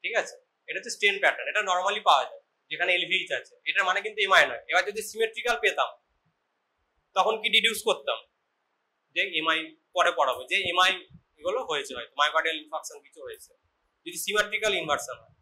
A: ঠিক আছে। এটা হচ্ছে স্টেন প্যাটার্ন, এটা নরমালি পাওয়া যায় যেখানে এলভিএইচ আছে, এটার মানে কিন্তু এমআই নয়। এবার যদি সিমেট্রিক্যাল পেতাম, তখন কি ডিডিউস করতাম, যে এমআই পরে পড়াবো, যে এমআই এগুলো হয়েছে, হয়তো মায়োকার্ডিয়াল ইনফাকশন কিছু হয়েছে, যদি সিমেট্রিক্যাল ইনভার্সন হয়।